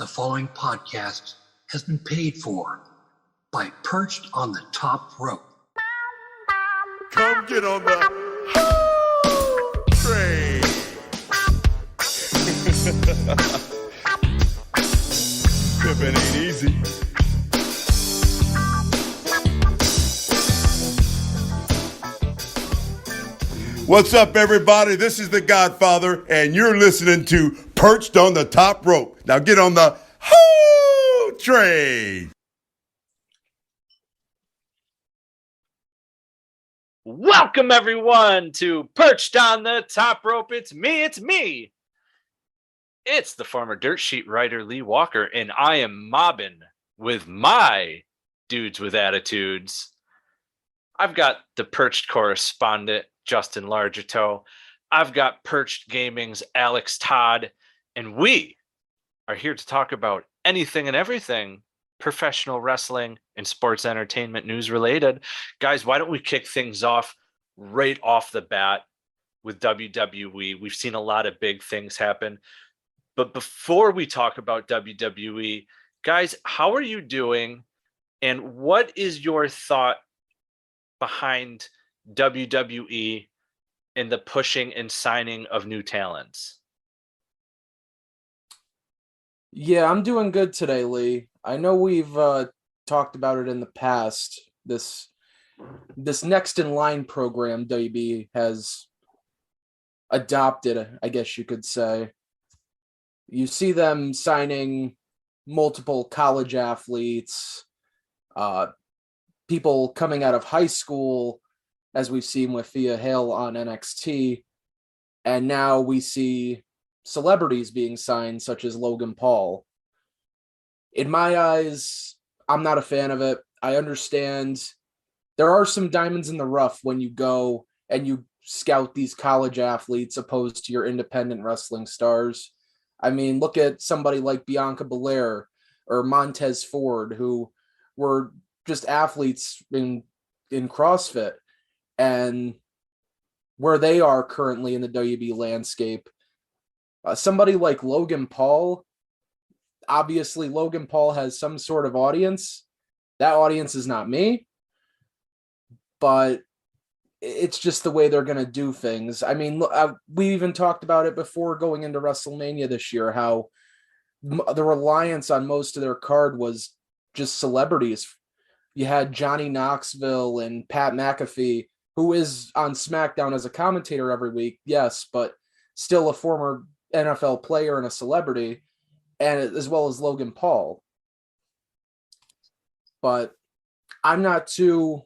The following podcast has been paid for by Perched on the Top Rope. Come get on the train. Pimpin' ain't easy. What's up, everybody? This is the Godfather, and you're listening to Perched on the Top Rope. Now get on the train. Welcome, everyone, to Perched on the Top Rope. It's me. It's the former dirt sheet writer, Lee Walker, and I am mobbing with my dudes with attitudes. I've got the Perched correspondent, Justin Largetoe. I've got Perched Gaming's Alex Todd, and we are here to talk about anything and everything professional wrestling and sports entertainment news related. Guys, why don't we kick things off right off the bat with WWE? We've seen a lot of big things happen. But before we talk about WWE, guys, how are you doing? And what is your thought behind WWE and the pushing and signing of new talents? Yeah, I'm doing good today, Lee. I know we've talked about it in the past. This next in line program WB has adopted, I guess you could say. You see them signing multiple college athletes, people coming out of high school, as we've seen with Thea Hale on NXT, and now we see celebrities being signed, such as Logan Paul. In my eyes, I'm not a fan of it. I understand there are some diamonds in the rough when you go and you scout these college athletes opposed to your independent wrestling stars. I mean, look at somebody like Bianca Belair or Montez Ford, who were just athletes in CrossFit, and where they are currently in the WB landscape. Somebody like Logan Paul, obviously Logan Paul has some sort of audience. That audience is not me, but it's just the way they're going to do things. I mean, we even talked about it before going into WrestleMania this year, how the reliance on most of their card was just celebrities. You had Johnny Knoxville and Pat McAfee, who is on SmackDown as a commentator every week, yes, but still a former NFL player and a celebrity, and as well as Logan Paul. But I'm not too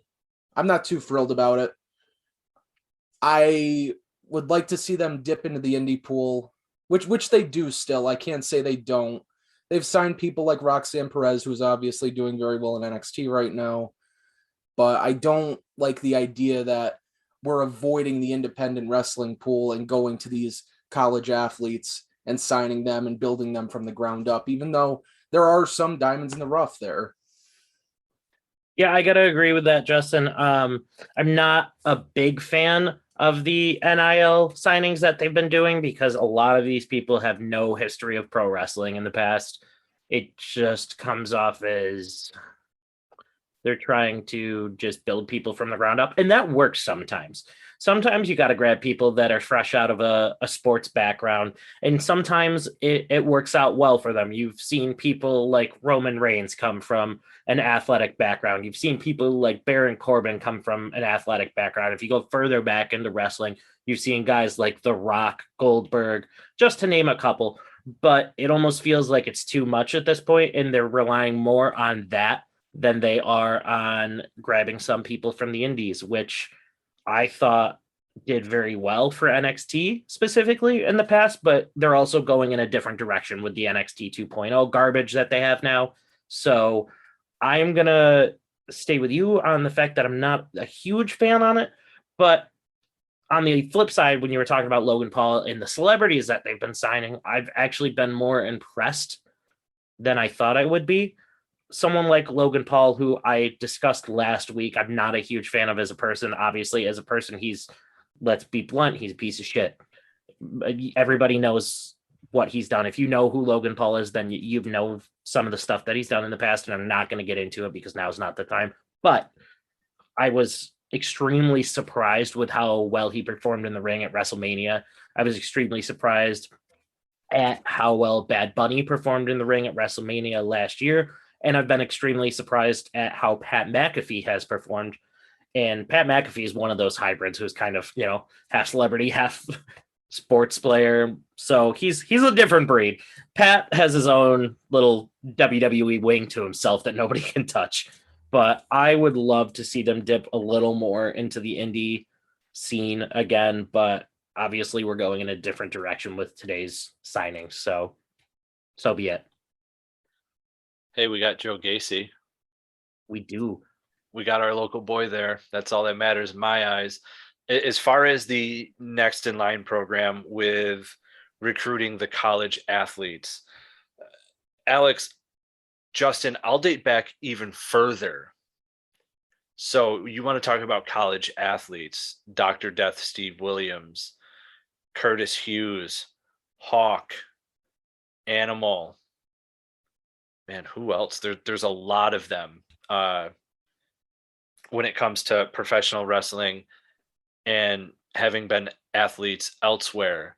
thrilled about it. I would like to see them dip into the indie pool, which they do still. I can't say they don't. They've signed people like Roxanne Perez, who's obviously doing very well in NXT right now. But I don't like the idea that we're avoiding the independent wrestling pool and going to these college athletes and signing them and building them from the ground up, even though there are some diamonds in the rough there. Yeah, I got to agree with that, Justin. I'm not a big fan of the NIL signings that they've been doing because a lot of these people have no history of pro wrestling in the past. It just comes off as they're trying to just build people from the ground up, and that works sometimes. Sometimes you got to grab people that are fresh out of a sports background, and sometimes it works out well for them. You've seen people like Roman Reigns come from an athletic background. You've seen people like Baron Corbin come from an athletic background. If you go further back into wrestling, you've seen guys like The Rock, Goldberg, just to name a couple. But it almost feels like it's too much at this point, and they're relying more on that than they are on grabbing some people from the indies, which I thought did very well for NXT specifically in the past, but they're also going in a different direction with the NXT 2.0 garbage that they have now. So I'm going to stay with you on the fact that I'm not a huge fan on it, but on the flip side, when you were talking about Logan Paul and the celebrities that they've been signing, I've actually been more impressed than I thought I would be. Someone like Logan Paul, who I discussed last week, I'm not a huge fan of as a person. Obviously, as a person, let's be blunt, he's a piece of shit. Everybody knows what he's done. If you know who Logan Paul is, then you know some of the stuff that he's done in the past, and I'm not going to get into it because now's not the time. But I was extremely surprised with how well he performed in the ring at WrestleMania. I was extremely surprised at how well Bad Bunny performed in the ring at WrestleMania last year. And I've been extremely surprised at how Pat McAfee has performed. And Pat McAfee is one of those hybrids who's kind of, half celebrity, half sports player. So he's a different breed. Pat has his own little WWE wing to himself that nobody can touch. But I would love to see them dip a little more into the indie scene again. But obviously we're going in a different direction with today's signings. So be it. Hey, we got Joe Gacy. We do. We got our local boy there. That's all that matters in my eyes. As far as the next in line program with recruiting the college athletes, Alex, Justin, I'll date back even further. So you want to talk about college athletes, Dr. Death Steve Williams, Curtis Hughes, Hawk, Animal. Man, who else? There's a lot of them. When it comes to professional wrestling and having been athletes elsewhere,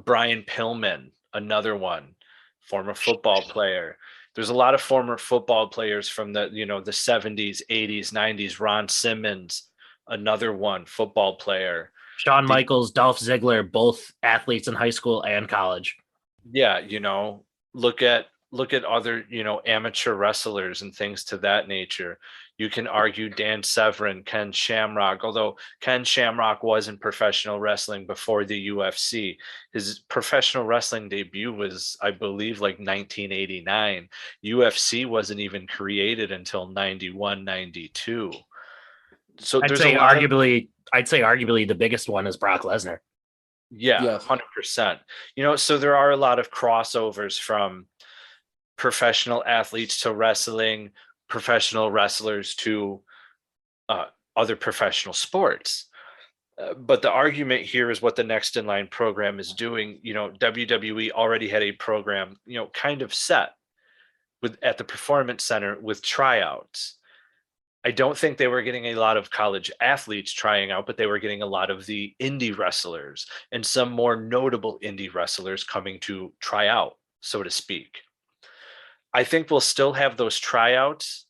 Brian Pillman, another one, former football player. There's a lot of former football players from the 70s, 80s, 90s. Ron Simmons, another one, football player. Shawn Michaels, Dolph Ziggler, both athletes in high school and college. Yeah, look at other, amateur wrestlers and things to that nature. You can argue Dan Severn, Ken Shamrock, although Ken Shamrock was in professional wrestling before the UFC. His professional wrestling debut was, I believe, like 1989. UFC wasn't even created until 91, 92. So I'd say arguably the biggest one is Brock Lesnar. Yeah, Yes. 100%. So there are a lot of crossovers from professional athletes to wrestling, professional wrestlers to other professional sports. But the argument here is what the Next in Line program is doing. WWE already had a program, kind of set at the Performance Center with tryouts. I don't think they were getting a lot of college athletes trying out, but they were getting a lot of the indie wrestlers and some more notable indie wrestlers coming to try out, so to speak. I think we'll still have those tryouts,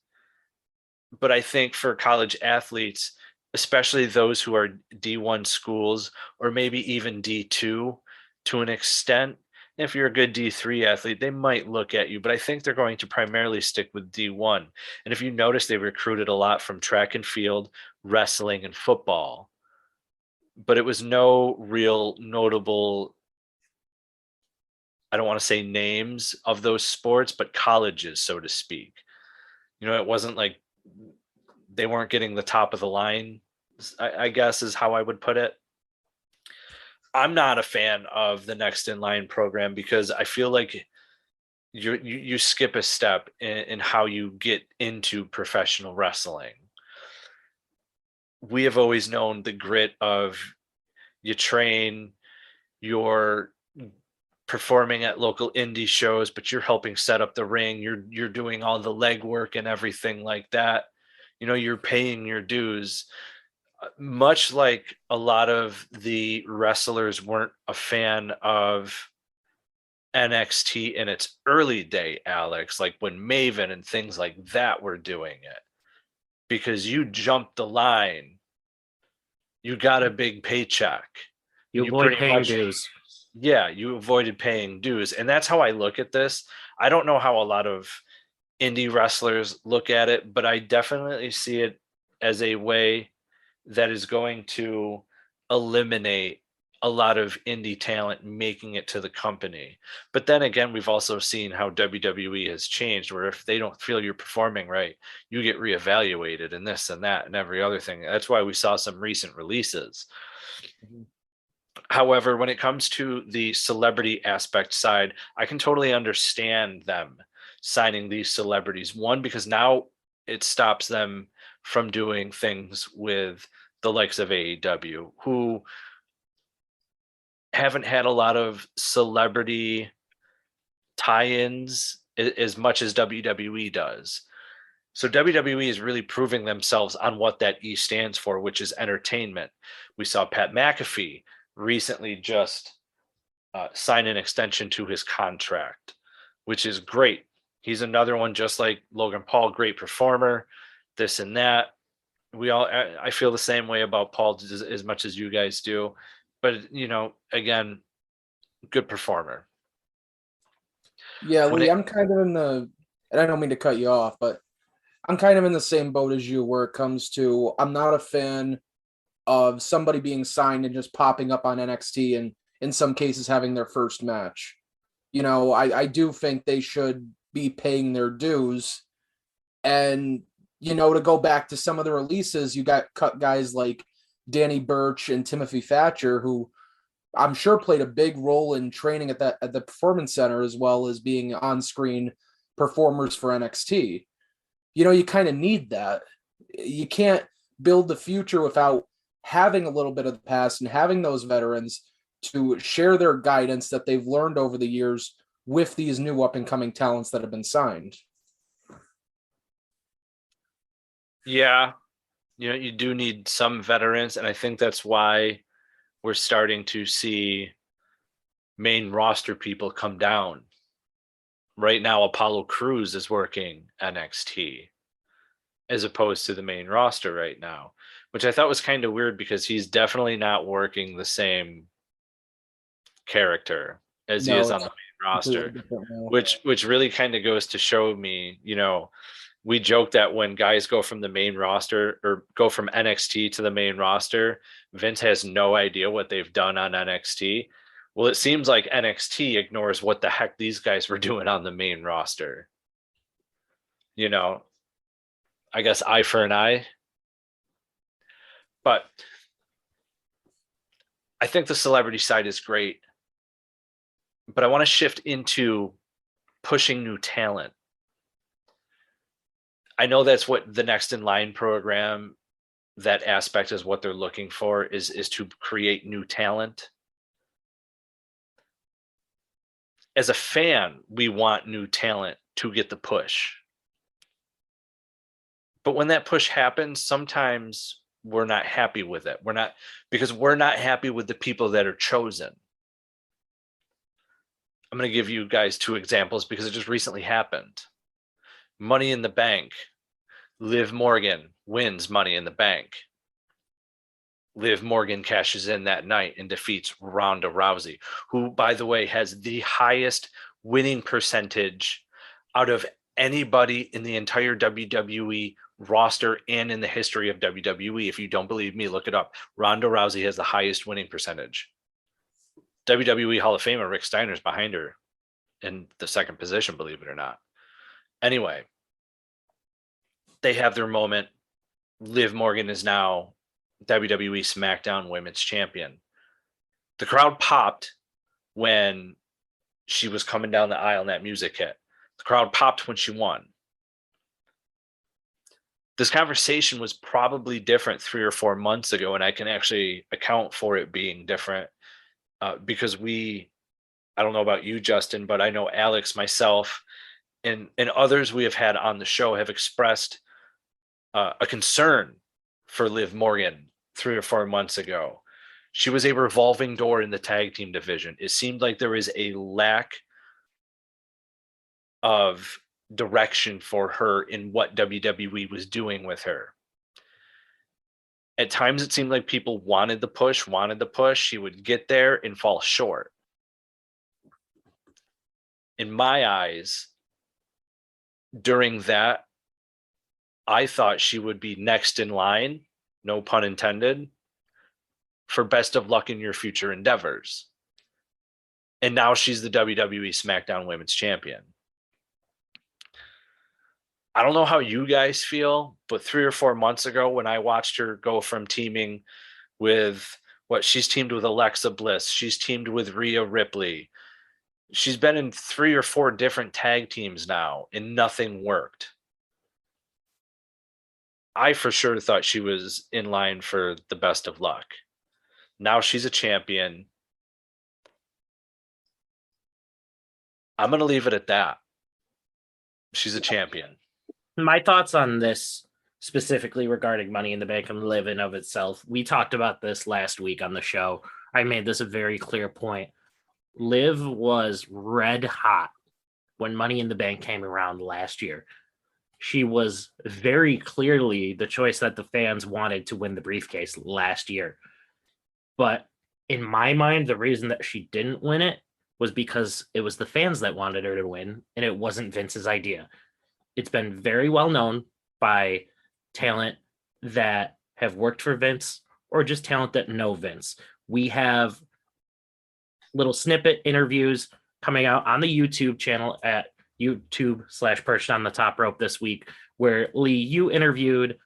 but I think for college athletes, especially those who are D1 schools or maybe even D2 to an extent, if you're a good D3 athlete, they might look at you, but I think they're going to primarily stick with D1. And if you notice, they recruited a lot from track and field, wrestling, and football, but it was no real notable, I don't want to say names of those sports, but colleges, so to speak. It wasn't like they weren't getting the top of the line, I guess is how I would put it. I'm not a fan of the Next in Line program because I feel like you skip a step in how you get into professional wrestling. We have always known the grit of you train, you're performing at local indie shows, but you're helping set up the ring. You're doing all the legwork and everything like that. You're paying your dues. Much like a lot of the wrestlers weren't a fan of NXT in its early day, Alex, like when Maven and things like that were doing it, because you jumped the line, you got a big paycheck. You avoid paying dues. Yeah, you avoided paying dues. And that's how I look at this. I don't know how a lot of indie wrestlers look at it, but I definitely see it as a way that is going to eliminate a lot of indie talent making it to the company. But then again, we've also seen how WWE has changed, where if they don't feel you're performing right, you get reevaluated and this and that and every other thing. That's why we saw some recent releases. However, when it comes to the celebrity aspect side, I can totally understand them signing these celebrities. One, because now it stops them from doing things with the likes of AEW, who haven't had a lot of celebrity tie-ins as much as WWE does. So WWE is really proving themselves on what that E stands for, which is entertainment. We saw Pat McAfee recently just sign an extension to his contract, which is great. He's another one just like Logan Paul, great performer, this and that. I feel the same way about Paul as much as you guys do. But, again, good performer. Yeah, Lee, I'm kind of in the, and I don't mean to cut you off, but I'm kind of in the same boat as you where it comes to, I'm not a fan of somebody being signed and just popping up on NXT and in some cases having their first match. I do think they should be paying their dues. And, to go back to some of the releases, you got cut guys like Danny Burch and Timothy Thatcher, who I'm sure played a big role in training at the Performance Center as well as being on-screen performers for NXT. You kind of need that. You can't build the future without having a little bit of the past and having those veterans to share their guidance that they've learned over the years with these new up-and-coming talents that have been signed. Yeah, you do need some veterans, and I think that's why we're starting to see main roster people come down. Right now, Apollo Crews is working NXT as opposed to the main roster right now, which I thought was kind of weird because he's definitely not working the same character as he is on the main roster, which really kind of goes to show me, we joke that when guys go from the main roster or go from NXT to the main roster, Vince has no idea what they've done on NXT. Well, it seems like NXT ignores what the heck these guys were doing on the main roster. I guess eye for an eye. But I think the celebrity side is great. But I want to shift into pushing new talent. I know that's what the Next in Line program, that aspect is what they're looking for, is to create new talent. As a fan, we want new talent to get the push. But when that push happens, sometimes we're not happy with it. We're not happy with the people that are chosen. I'm going to give you guys 2 examples because it just recently happened. Money in the Bank. Liv Morgan wins Money in the Bank. Liv Morgan cashes in that night and defeats Ronda Rousey, who, by the way, has the highest winning percentage out of anybody in the entire WWE roster and in the history of WWE. If you don't believe me, look it up. Ronda Rousey has the highest winning percentage. WWE Hall of Famer Rick Steiner's behind her in the second position, believe it or not. Anyway, they have their moment. Liv Morgan is now WWE SmackDown Women's Champion. The crowd popped when she was coming down the aisle and that music hit. The crowd popped when she won. This conversation was probably different 3 or 4 months ago, and I can actually account for it being different because I don't know about you, Justin, but I know Alex, myself, and others we have had on the show have expressed a concern for Liv Morgan 3 or 4 months ago. She was a revolving door in the tag team division. It seemed like there was a lack of direction for her in what WWE was doing with her. At times, it seemed like people wanted the push. She would get there and fall short. In my eyes, during that, I thought she would be next in line, no pun intended, for best of luck in your future endeavors. And now she's the WWE SmackDown Women's Champion. I don't know how you guys feel, but 3 or 4 months ago when I watched her go from teaming with she's teamed with Alexa Bliss, she's teamed with Rhea Ripley. She's been in 3 or 4 different tag teams now and nothing worked. I for sure thought she was in line for the best of luck. Now she's a champion. I'm going to leave it at that. She's a champion. My thoughts on this specifically regarding Money in the Bank and Liv in of itself. We talked about this last week on the show. I made this a very clear point. Liv was red hot when Money in the Bank came around last year. She was very clearly the choice that the fans wanted to win the briefcase last year. But in my mind, the reason that she didn't win it was because it was the fans that wanted her to win, and it wasn't Vince's idea. It's been very well known by talent that have worked for Vince or just talent that know Vince. We have little snippet interviews coming out on the YouTube channel at YouTube/Perched on the Top Rope this week, where Lee, you interviewed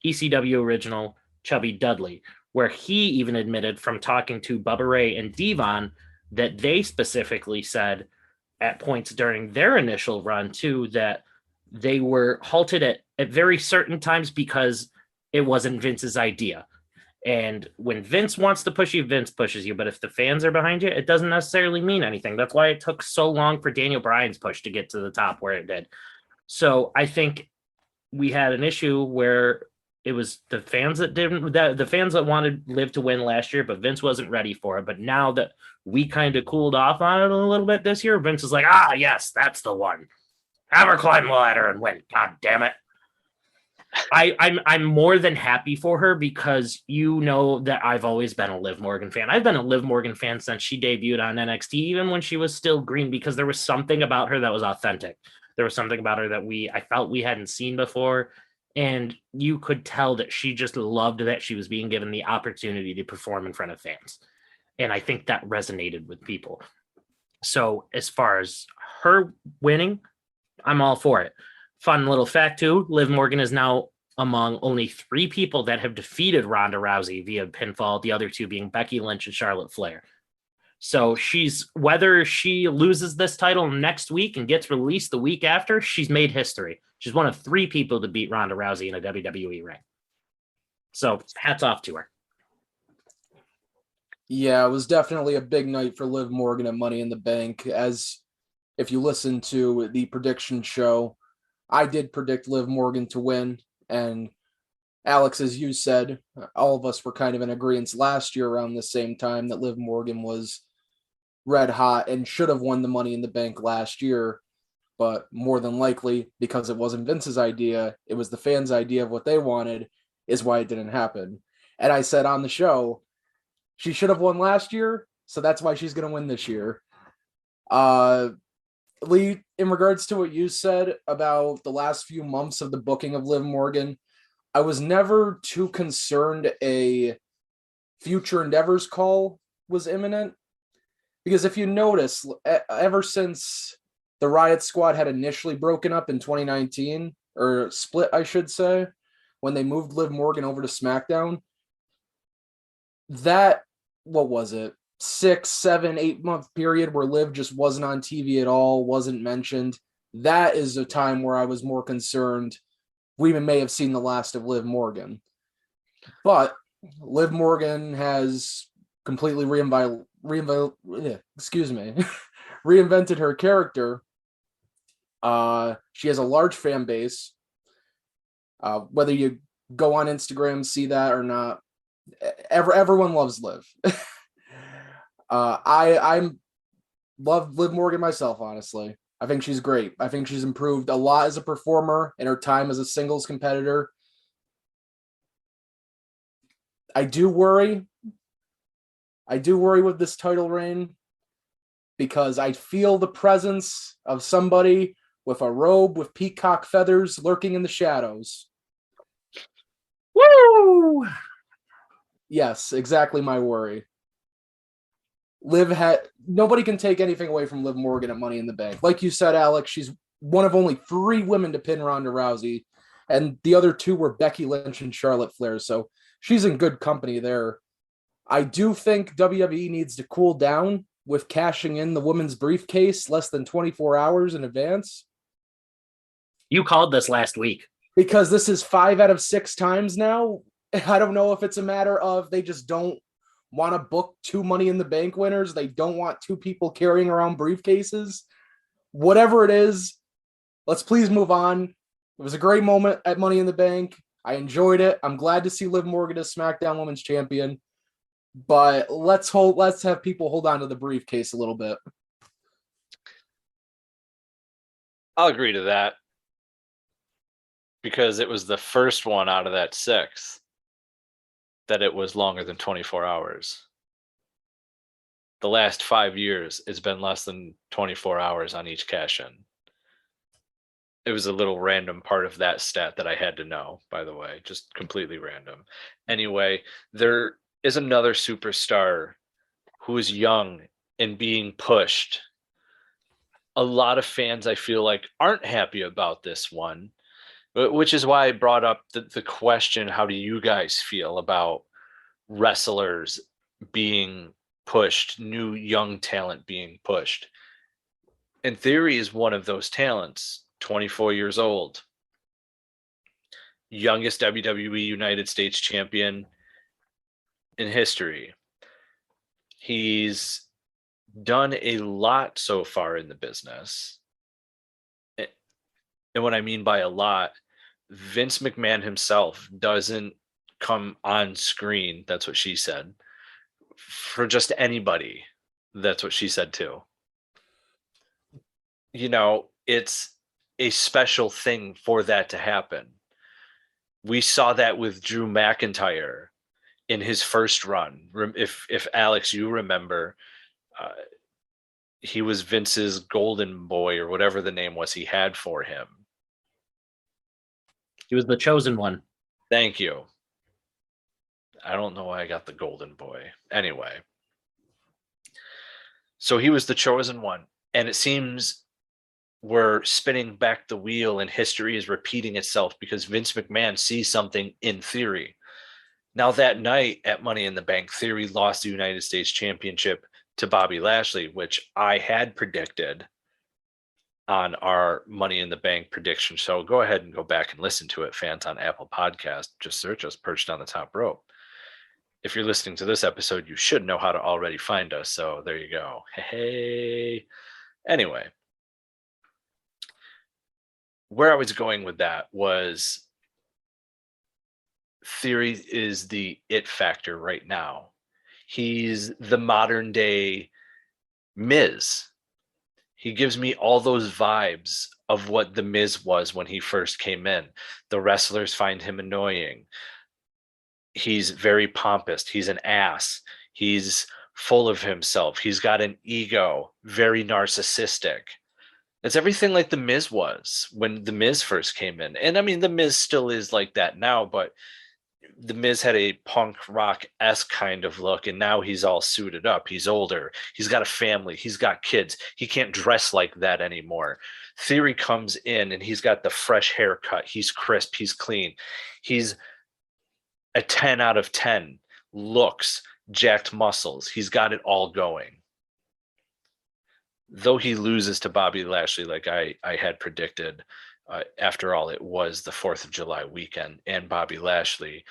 ECW original Chubby Dudley, where he even admitted from talking to Bubba Ray and Devon that they specifically said at points during their initial run too, that they were halted at very certain times because it wasn't Vince's idea. And when Vince wants to push you, Vince pushes you. But if the fans are behind you, it doesn't necessarily mean anything. That's why it took so long for Daniel Bryan's push to get to the top where it did. So I think we had an issue where it was the fans the fans that wanted Liv to win last year, but Vince wasn't ready for it. But now that we kind of cooled off on it a little bit this year, Vince is like, yes, that's the one. Have her climb the ladder and win. God damn it. I'm more than happy for her because you know that I've always been a Liv Morgan fan. I've been a Liv Morgan fan since she debuted on NXT, even when she was still green, because there was something about her that was authentic. There was something about her that I felt we hadn't seen before. And you could tell that she just loved that she was being given the opportunity to perform in front of fans. And I think that resonated with people. So as far as her winning, I'm all for it. Fun little fact too, Liv Morgan is now among only 3 people that have defeated Ronda Rousey via pinfall, the other 2 being Becky Lynch and Charlotte Flair. So whether she loses this title next week and gets released the week after, she's made history. She's one of 3 people to beat Ronda Rousey in a WWE ring. So hats off to her. Yeah, it was definitely a big night for Liv Morgan and Money in the Bank. As if you listen to the prediction show, I did predict Liv Morgan to win. And Alex, as you said, all of us were kind of in agreement last year around the same time that Liv Morgan was red hot and should have won the Money in the Bank last year. But more than likely, because it wasn't Vince's idea, it was the fans' idea of what they wanted, is why it didn't happen. And I said on the show, she should have won last year, so that's why she's going to win this year. Lee, in regards to what you said about the last few months of the booking of Liv Morgan, I was never too concerned a future endeavors call was imminent. Because if you notice, ever since the Riot Squad had initially broken up in 2019, or split, I should say, when they moved Liv Morgan over to SmackDown, that, what was it, 6, 7, 8 month period where Liv just wasn't on TV at all, wasn't mentioned, that is a time where I was more concerned we may have seen the last of Liv Morgan. But Liv Morgan has completely reinvented her character. She has a large fan base. Whether you go on Instagram, see that or not, everyone loves Liv. I love Liv Morgan myself, honestly. I think she's great. I think she's improved a lot as a performer in her time as a singles competitor. I do worry with this title reign because I feel the presence of somebody with a robe with peacock feathers lurking in the shadows. Woo! Yes, exactly my worry. Nobody can take anything away from Liv Morgan at Money in the Bank. Like you said, Alex, she's one of only 3 women to pin Ronda Rousey, and the other 2 were Becky Lynch and Charlotte Flair, so she's in good company there. I do think WWE needs to cool down with cashing in the women's briefcase less than 24 hours in advance. You called this last week. Because this is 5 out of 6 times now. I don't know if it's a matter of they just don't want to book 2 Money in the Bank winners. They don't want 2 people carrying around briefcases. whatever it is, let's please move on. It was a great moment at Money in the Bank. I enjoyed it. I'm glad to see Liv Morgan as SmackDown Women's Champion. But let's have people hold on to the briefcase a little bit. I'll agree to that. Because it was the first one out of that 6 that it was longer than 24 hours. The last 5 years, it's been less than 24 hours on each cash-in. It was a little random part of that stat that I had to know, by the way, just completely random. Anyway, there is another superstar who is young and being pushed. A lot of fans, I feel like, aren't happy about this one, which is why I brought up the question, how do you guys feel about wrestlers being pushed, new young talent being pushed? And Theory is one of those talents, 24 years old, youngest WWE United States champion in history. He's done a lot so far in the business. And what I mean by a lot, Vince McMahon himself doesn't come on screen. That's what she said. For just anybody. That's what she said too. You know, it's a special thing for that to happen. We saw that with Drew McIntyre in his first run. If Alex, you remember, he was Vince's golden boy or whatever the name was he had for him. He was the chosen one. Thank you. I don't know why I got the golden boy. Anyway. So he was the chosen one. And it seems we're spinning back the wheel and history is repeating itself because Vince McMahon sees something in Theory. Now that night at Money in the Bank, Theory lost the United States Championship to Bobby Lashley, which I had predicted on our Money in the Bank prediction. So go ahead and go back and listen to it, fans, on Apple Podcast. Just search us, Perched on the Top Rope. If you're listening to this episode, you should know how to already find us. So there you go. Hey. Anyway, where I was going with that was Theory is the it factor right now. He's the modern day Miz. He gives me all those vibes of what the Miz was when he first came in. The wrestlers find him annoying. He's very pompous. He's an ass. He's full of himself. He's got an ego, very narcissistic. It's everything like the Miz was when the Miz first came in. And I mean, the Miz still is like that now, but the Miz had a punk rock-esque kind of look, and now he's all suited up. He's older. He's got a family. He's got kids. He can't dress like that anymore. Theory comes in, and he's got the fresh haircut. He's crisp. He's clean. He's a 10 out of 10. Looks, jacked muscles. He's got it all going. Though he loses to Bobby Lashley like I had predicted, after all, it was the 4th of July weekend, and Bobby Lashley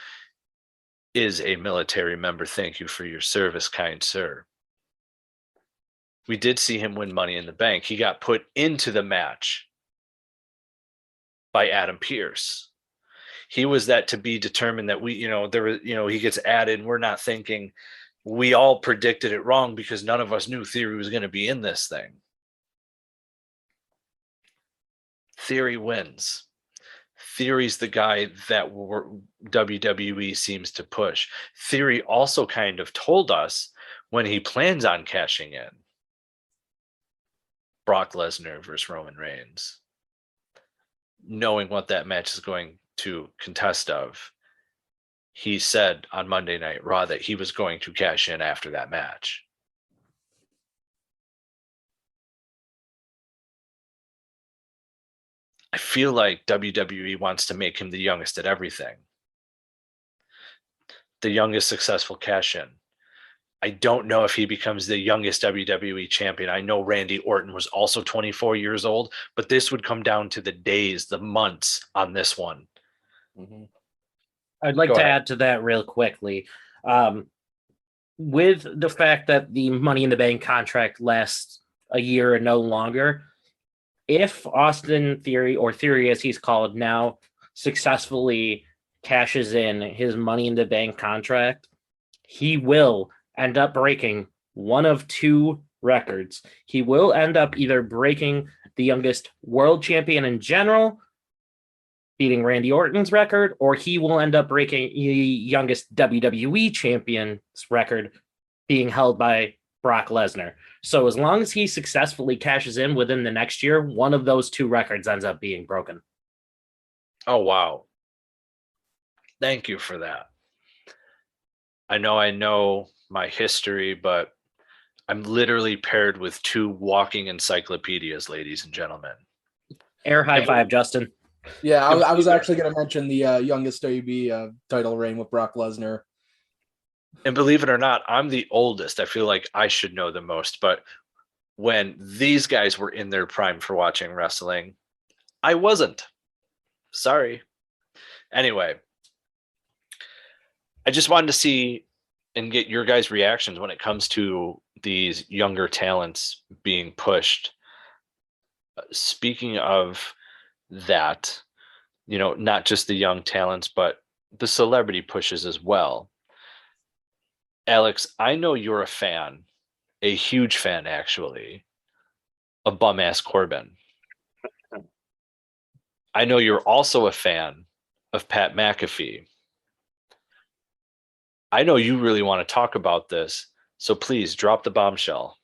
is a military member. Thank you for your service, kind sir. We did see him win Money in the Bank. He got put into the match by Adam Pearce. He was that to be determined that he gets added. We're not thinking, we all predicted it wrong because none of us knew Theory was going to be in this thing. Theory wins. Theory's the guy that WWE seems to push. Theory also kind of told us when he plans on cashing in. Brock Lesnar versus Roman Reigns. Knowing what that match is going to contest of, he said on Monday Night Raw that he was going to cash in after that match. I feel like WWE wants to make him the youngest at everything. The youngest successful cash-in. I don't know if he becomes the youngest WWE champion. I know Randy Orton was also 24 years old, but this would come down to the days, the months on this one. Mm-hmm. I'd like to add to that real quickly. With the fact that the Money in the Bank contract lasts a year and no longer, if Austin Theory, or Theory as he's called now, successfully cashes in his Money in the Bank contract, he will end up breaking one of two records. He will end up either breaking the youngest world champion in general, beating Randy Orton's record, or he will end up breaking the youngest WWE champion's record, being held by Brock Lesnar. So as long as he successfully cashes in within the next year, one of those two records ends up being broken. Oh, wow. Thank you for that. I know my history, but I'm literally paired with two walking encyclopedias, ladies and gentlemen. Air high five, Justin. Yeah, I was actually going to mention the youngest WB title reign with Brock Lesnar. And believe it or not, I'm the oldest. I feel like I should know the most. But when these guys were in their prime for watching wrestling, I wasn't. Sorry. Anyway, I just wanted to see and get your guys' reactions when it comes to these younger talents being pushed. Speaking of that, not just the young talents, but the celebrity pushes as well. Alex, I know you're a fan, a huge fan actually, of Bum-Ass Corbin. I know you're also a fan of Pat McAfee. I know you really want to talk about this, so please drop the bombshell.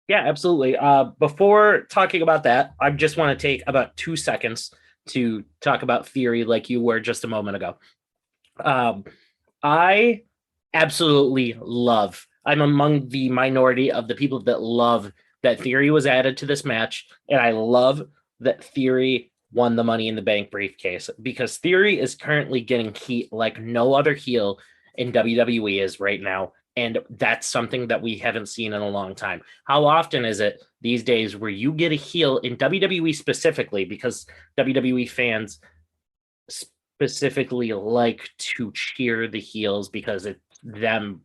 Yeah, absolutely. Before talking about that, I just want to take about 2 seconds to talk about Theory like you were just a moment ago. I absolutely love, I'm among the minority of the people that love that Theory was added to this match, and I love that Theory won the Money in the Bank briefcase, because Theory is currently getting heat like no other heel in WWE is right now. And that's something that we haven't seen in a long time. How often is it these days where you get a heel in WWE specifically, because WWE fans specifically like to cheer the heels because it's them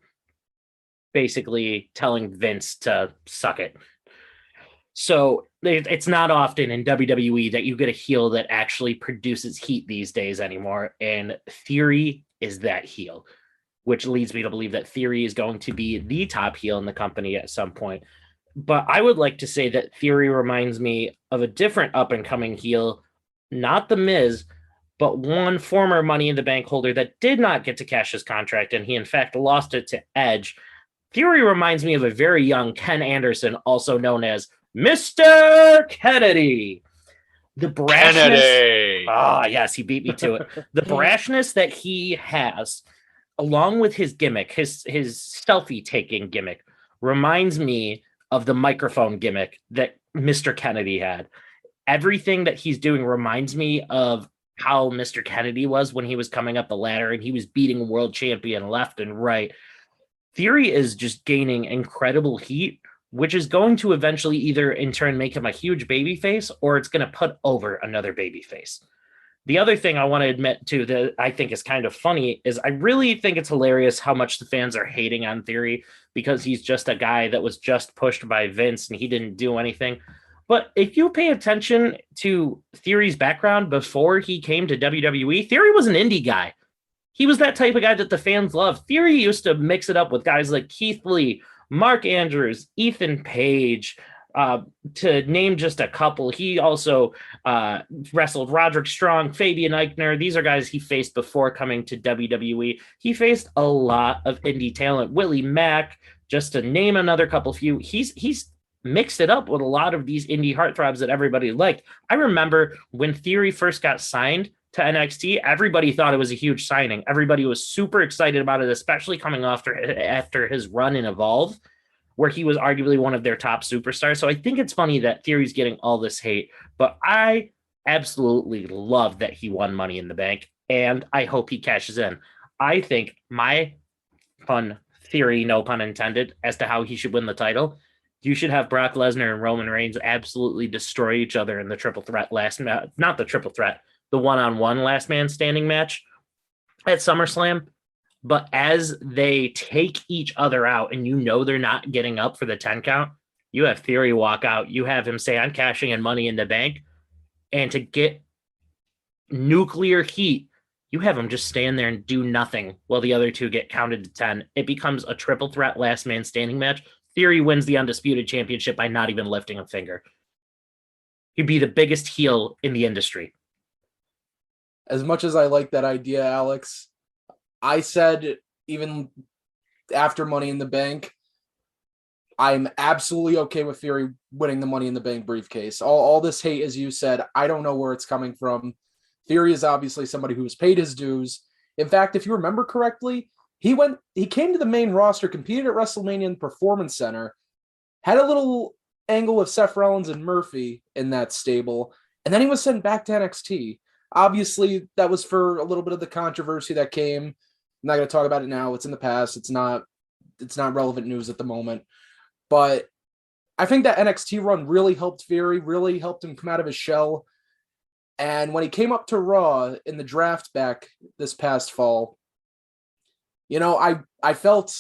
basically telling Vince to suck it. So it's not often in WWE that you get a heel that actually produces heat these days anymore. And Theory is that heel, which leads me to believe that Theory is going to be the top heel in the company at some point. But I would like to say that Theory reminds me of a different up-and-coming heel, not The Miz, but one former Money in the Bank holder that did not get to cash his contract, and he in fact lost it to Edge. Theory reminds me of a very young Ken Anderson, also known as Mr. Kennedy. The brashness. Kennedy. Yes, he beat me to it. The brashness that he has, along with his gimmick, his selfie taking gimmick, reminds me of the microphone gimmick that Mr. Kennedy had. Everything that he's doing reminds me of how Mr. Kennedy was when he was coming up the ladder and he was beating world champion left and right. Theory is just gaining incredible heat, which is going to eventually either in turn make him a huge babyface, or it's going to put over another babyface. The other thing I want to admit to that I think is kind of funny is I really think it's hilarious how much the fans are hating on Theory because he's just a guy that was just pushed by Vince and he didn't do anything. But if you pay attention to Theory's background before he came to WWE, Theory was an indie guy. He was that type of guy that the fans love. Theory used to mix it up with guys like Keith Lee, Mark Andrews, Ethan Page, to name just a couple. He also wrestled Roderick Strong, Fabian Eichner. These are guys he faced before coming to WWE. He faced a lot of indie talent. Willie Mack, just to name another couple few. He's mixed it up with a lot of these indie heartthrobs that everybody liked. I remember when Theory first got signed to NXT, everybody thought it was a huge signing. Everybody was super excited about it, especially coming after his run in Evolve, where he was arguably one of their top superstars. So I think it's funny that Theory's getting all this hate, but I absolutely love that he won Money in the Bank, and I hope he cashes in. I think my fun theory, no pun intended, as to how he should win the title, you should have Brock Lesnar and Roman Reigns absolutely destroy each other in the triple threat not the triple threat, the one-on-one last man standing match at SummerSlam. But as they take each other out and they're not getting up for the 10 count, You have Theory walk out. You have him say, I'm cashing in Money in the Bank. And to get nuclear heat, you have him just stand there and do nothing while the other two get counted to 10. It becomes a triple threat last man standing match. Theory wins the Undisputed Championship by not even lifting a finger. He'd be the biggest heel in the industry. As much as I like that idea, Alex, I said even after Money in the Bank, I'm absolutely okay with Theory winning the Money in the Bank briefcase. All this hate, as you said, I don't know where it's coming from. Theory is obviously somebody who's paid his dues. In fact, if you remember correctly, he came to the main roster, competed at WrestleMania in the Performance Center, had a little angle of Seth Rollins and Murphy in that stable, and then he was sent back to NXT. Obviously, that was for a little bit of the controversy that came. I'm not going to talk about it now. It's in the past. It's not relevant news at the moment. But I think that NXT run really helped Theory, really helped him come out of his shell. And when he came up to Raw in the draft back this past fall, I felt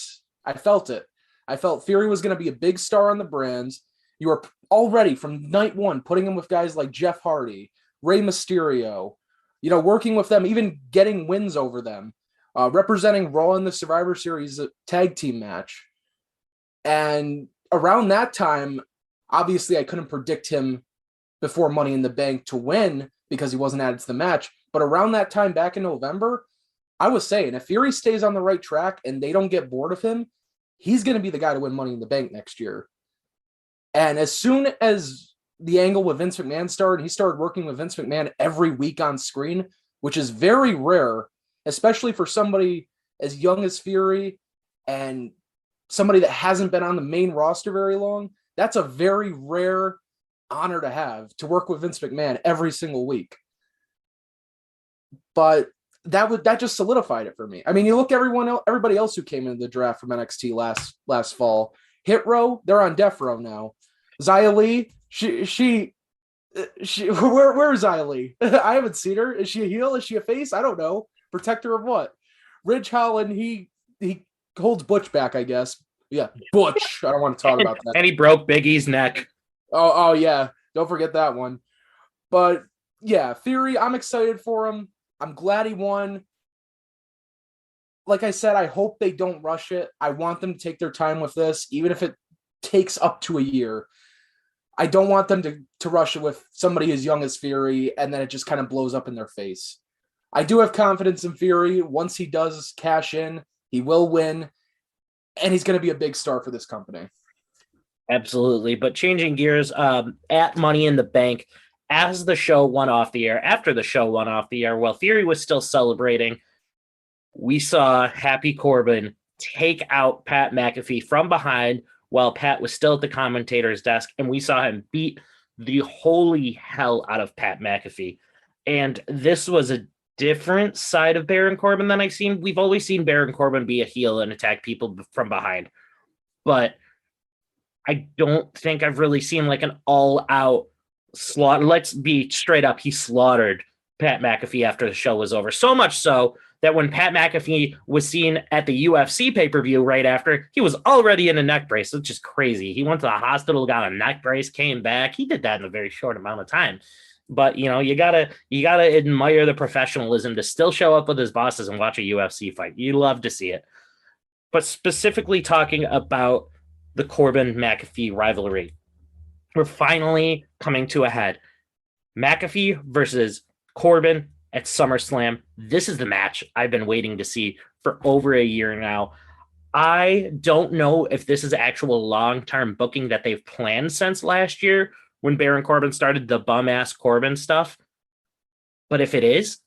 it. I felt Theory was going to be a big star on the brand. You were already from night one putting him with guys like Jeff Hardy, Rey Mysterio, working with them, even getting wins over them, representing Raw in the Survivor Series tag team match. And around that time, obviously I couldn't predict him before Money in the Bank to win because he wasn't added to the match. But around that time back in November, I was saying if Theory stays on the right track and they don't get bored of him, he's going to be the guy to win Money in the Bank next year. And as soon as the angle with Vince McMahon started, he started working with Vince McMahon every week on screen, which is very rare, especially for somebody as young as Theory and somebody that hasn't been on the main roster very long. That's a very rare honor to have, to work with Vince McMahon every single week. But that just solidified it for me. I mean, you look everybody else who came into the draft from NXT last fall. Hit Row, they're on Death Row now. Xia Li, she where is Xia Li? I haven't seen her. Is she a heel? Is she a face? I don't know. Protector of what? Ridge Holland, he holds Butch back, I guess. Yeah, Butch. I don't want to talk about that. And he broke Big E's neck. Oh yeah. Don't forget that one. But yeah, Theory, I'm excited for him. I'm glad he won. Like I said, I hope they don't rush it. I want them to take their time with this, even if it takes up to a year. I don't want them to rush it with somebody as young as Theory, and then it just kind of blows up in their face. I do have confidence in Theory. Once he does cash in, he will win, and he's going to be a big star for this company. Absolutely. But changing gears, at Money in the Bank, as the show went off the air, after the show went off the air, while Theory was still celebrating, we saw Happy Corbin take out Pat McAfee from behind while Pat was still at the commentator's desk, and we saw him beat the holy hell out of Pat McAfee. And this was a different side of Baron Corbin than I've seen. We've always seen Baron Corbin be a heel and attack people from behind. But I don't think I've really seen like an all-out slaughter. Let's be straight up. He slaughtered Pat McAfee after the show was over. So much so that when Pat McAfee was seen at the UFC pay-per-view right after, he was already in a neck brace, which is crazy. He went to the hospital, got a neck brace, came back. He did that in a very short amount of time. But, you gotta admire the professionalism to still show up with his bosses and watch a UFC fight. You love to see it. But specifically talking about the Corbin-McAfee rivalry, we're finally coming to a head. McAfee versus Corbin at SummerSlam. This is the match I've been waiting to see for over a year now. I don't know if this is actual long-term booking that they've planned since last year when Baron Corbin started the bum-ass Corbin stuff. But if it is,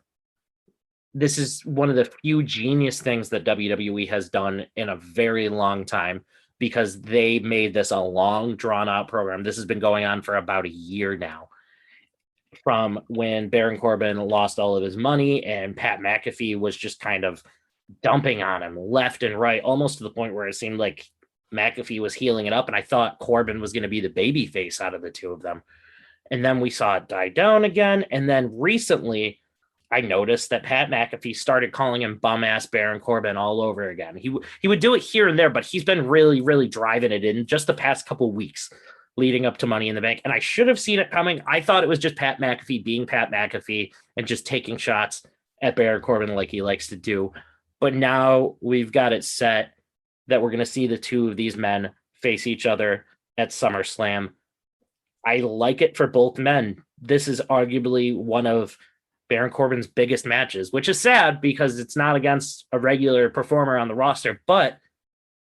this is one of the few genius things that WWE has done in a very long time, because they made this a long, drawn-out program. This has been going on for about a year now, from when Baron Corbin lost all of his money and Pat McAfee was just kind of dumping on him left and right, almost to the point where it seemed like McAfee was healing it up, and I thought Corbin was going to be the baby face out of the two of them. And then we saw it die down again, and then recently I noticed that Pat McAfee started calling him bum-ass Baron Corbin all over again. He would do it here and there, but he's been really, really driving it in just the past couple weeks. leading up to Money in the Bank. And I should have seen it coming. I thought it was just Pat McAfee being Pat McAfee and just taking shots at Baron Corbin like he likes to do. But now we've got it set that we're going to see the two of these men face each other at SummerSlam. I like it for both men. This is arguably one of Baron Corbin's biggest matches, which is sad because it's not against a regular performer on the roster, but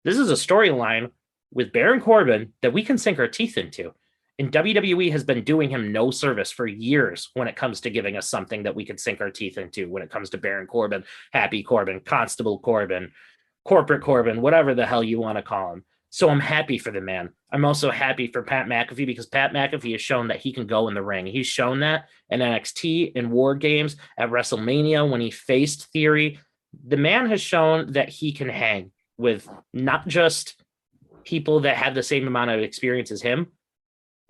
this is a storyline with Baron Corbin that we can sink our teeth into. And WWE has been doing him no service for years when it comes to giving us something that we could sink our teeth into when it comes to Baron Corbin, Happy Corbin, Constable Corbin, Corporate Corbin, whatever the hell you want to call him. So I'm happy for the man. I'm also happy for Pat McAfee because Pat McAfee has shown that he can go in the ring. He's shown that in NXT, in War Games, at WrestleMania when he faced Theory. The man has shown that he can hang with not just people that have the same amount of experience as him,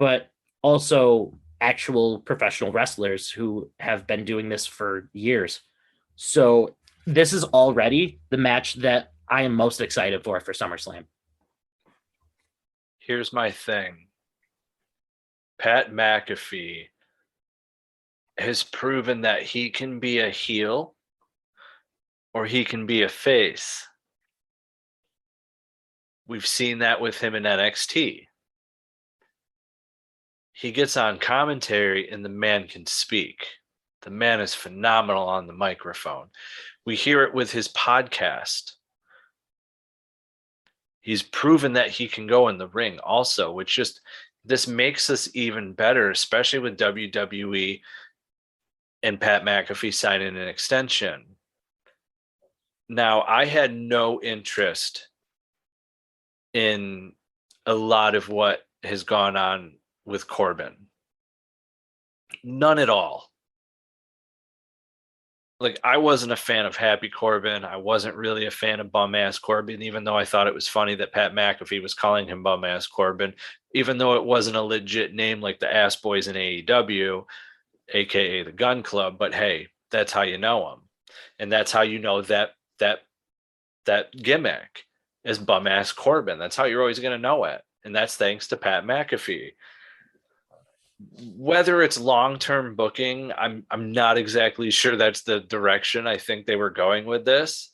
but also actual professional wrestlers who have been doing this for years. So this is already the match that I am most excited for SummerSlam. Here's my thing. Pat McAfee has proven that he can be a heel or he can be a face. We've seen that with him in NXT. He gets on commentary and the man can speak. The man is phenomenal on the microphone. We hear it with his podcast. He's proven that he can go in the ring also, which just, this makes us even better, especially with WWE and Pat McAfee signing an extension. Now, I had no interest in a lot of what has gone on with Corbin. None at all. Like, I wasn't a fan of Happy Corbin. I wasn't really a fan of Bum-Ass Corbin, even though I thought it was funny that Pat McAfee was calling him Bum-Ass Corbin, even though it wasn't a legit name like the Ass Boys in AEW, aka the Gun Club. But hey, that's how you know him. And that's how you know that gimmick is Bum-Ass Corbin. That's how you're always going to know it. And that's thanks to Pat McAfee. Whether it's long-term booking, I'm not exactly sure that's the direction I think they were going with this,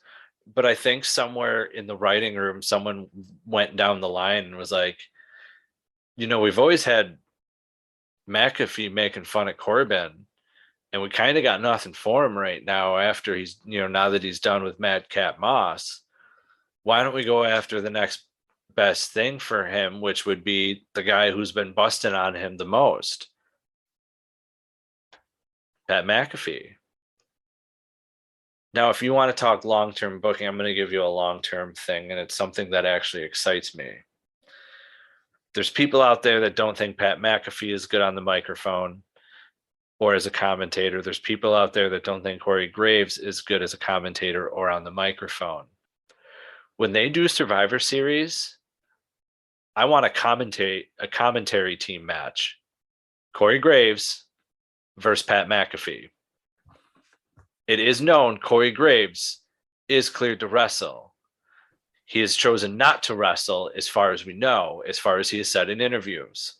but I think somewhere in the writing room, someone went down the line and was like, you know, we've always had McAfee making fun of Corbin, and we kind of got nothing for him right now after he's, you know, now that he's done with Madcap Moss. Why don't we go after the next best thing for him, which would be the guy who's been busting on him the most, Pat McAfee. Now, if you want to talk long-term booking, I'm going to give you a long-term thing, and it's something that actually excites me. There's people out there that don't think Pat McAfee is good on the microphone or as a commentator. There's people out there that don't think Corey Graves is good as a commentator or on the microphone. When they do Survivor Series, I want a commentary team match. Corey Graves versus Pat McAfee. It is known Corey Graves is cleared to wrestle. He has chosen not to wrestle as far as we know, as far as he has said in interviews.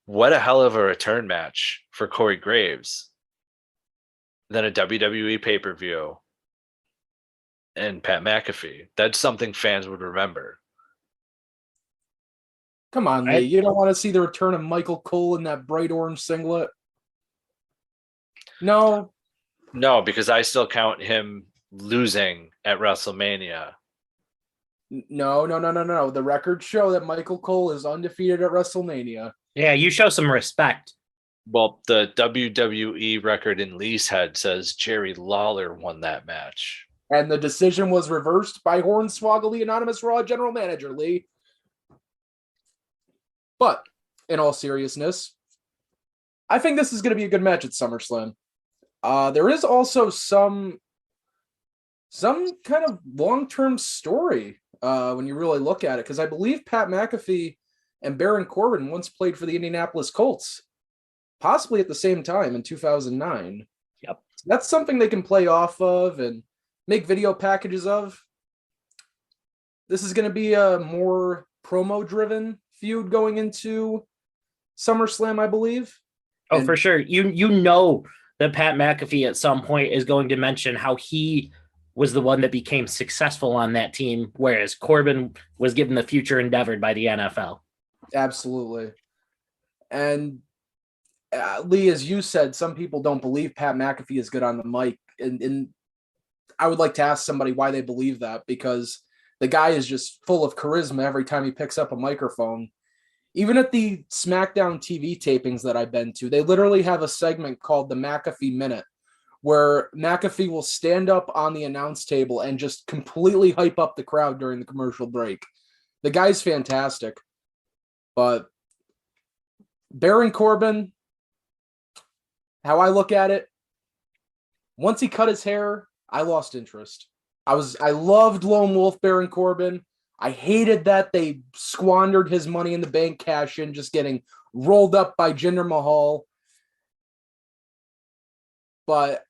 What a hell of a return match for Corey Graves than a WWE pay-per-view and Pat McAfee. That's something fans would remember. Come on, Lee. You don't want to see the return of Michael Cole in that bright orange singlet? No, because I still count him losing at WrestleMania. No. The records show that Michael Cole is undefeated at WrestleMania. Yeah, you show some respect. Well, the WWE record in Lee's head says Jerry Lawler won that match. And the decision was reversed by Hornswoggle, the anonymous Raw general manager, Lee. But in all seriousness, I think this is going to be a good match at SummerSlam. There is also some kind of long-term story when you really look at it, because I believe Pat McAfee and Baron Corbin once played for the Indianapolis Colts, possibly at the same time in 2009. Yep. That's something they can play off of and make video packages of. This is going to be a more promo-driven feud going into SummerSlam, I believe. Oh, for sure. You know that Pat McAfee at some point is going to mention how he was the one that became successful on that team, whereas Corbin was given the future endeavored by the NFL. Absolutely. And Lee, as you said, some people don't believe Pat McAfee is good on the mic. And I would like to ask somebody why they believe that, because the guy is just full of charisma every time he picks up a microphone. Even at the SmackDown TV tapings that I've been to, they literally have a segment called the McAfee Minute, where McAfee will stand up on the announce table and just completely hype up the crowd during the commercial break. The guy's fantastic. But Baron Corbin, how I look at it, once he cut his hair, I lost interest. I loved Lone Wolf Baron Corbin. I hated that they squandered his Money in the Bank cash in, just getting rolled up by Jinder Mahal. But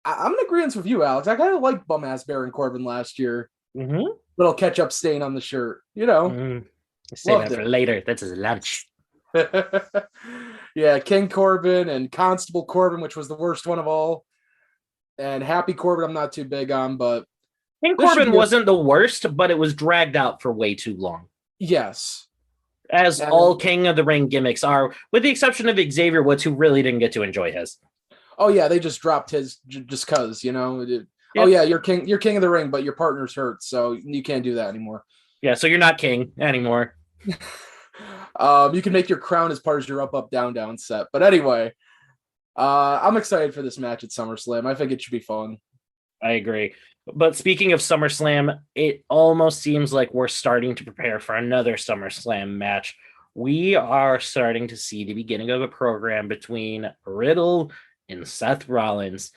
I'm in agreement with you, Alex. I kind of liked bum-ass Baron Corbin last year. Mm-hmm. Little ketchup stain on the shirt, you know. Mm-hmm. Save that for later. That's his lunch. Yeah, King Corbin and Constable Corbin, which was the worst one of all. And Happy Corbin, I'm not too big on, but King Corbin wasn't the worst, but it was dragged out for way too long. Yes. As all King of the Ring gimmicks are, with the exception of Xavier Woods, who really didn't get to enjoy his. Oh, yeah, they just dropped his just because, you know. Yep. Oh, yeah, you're king of the ring, but your partner's hurt, so you can't do that anymore. Yeah, so you're not king anymore. You can make your crown as part of your up, down, down set. But anyway, I'm excited for this match at SummerSlam. I think it should be fun. I agree. But speaking of SummerSlam, it almost seems like we're starting to prepare for another SummerSlam match. We are starting to see the beginning of a program between Riddle and Seth Rollins.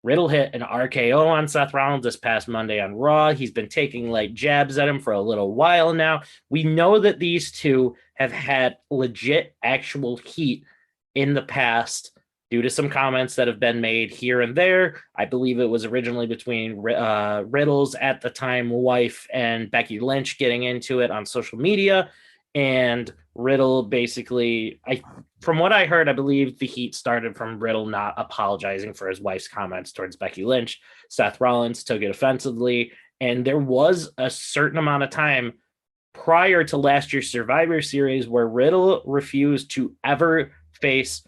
Riddle hit an RKO on Seth Rollins this past Monday on Raw. He's been taking light jabs at him for a little while now. We know that these two have had legit actual heat in the past due to some comments that have been made here and there. I believe it was originally between Riddle's at the time wife and Becky Lynch getting into it on social media. And Riddle basically, from what I heard, I believe the heat started from Riddle not apologizing for his wife's comments towards Becky Lynch. Seth Rollins took it offensively. And there was a certain amount of time prior to last year's Survivor Series where Riddle refused to ever face,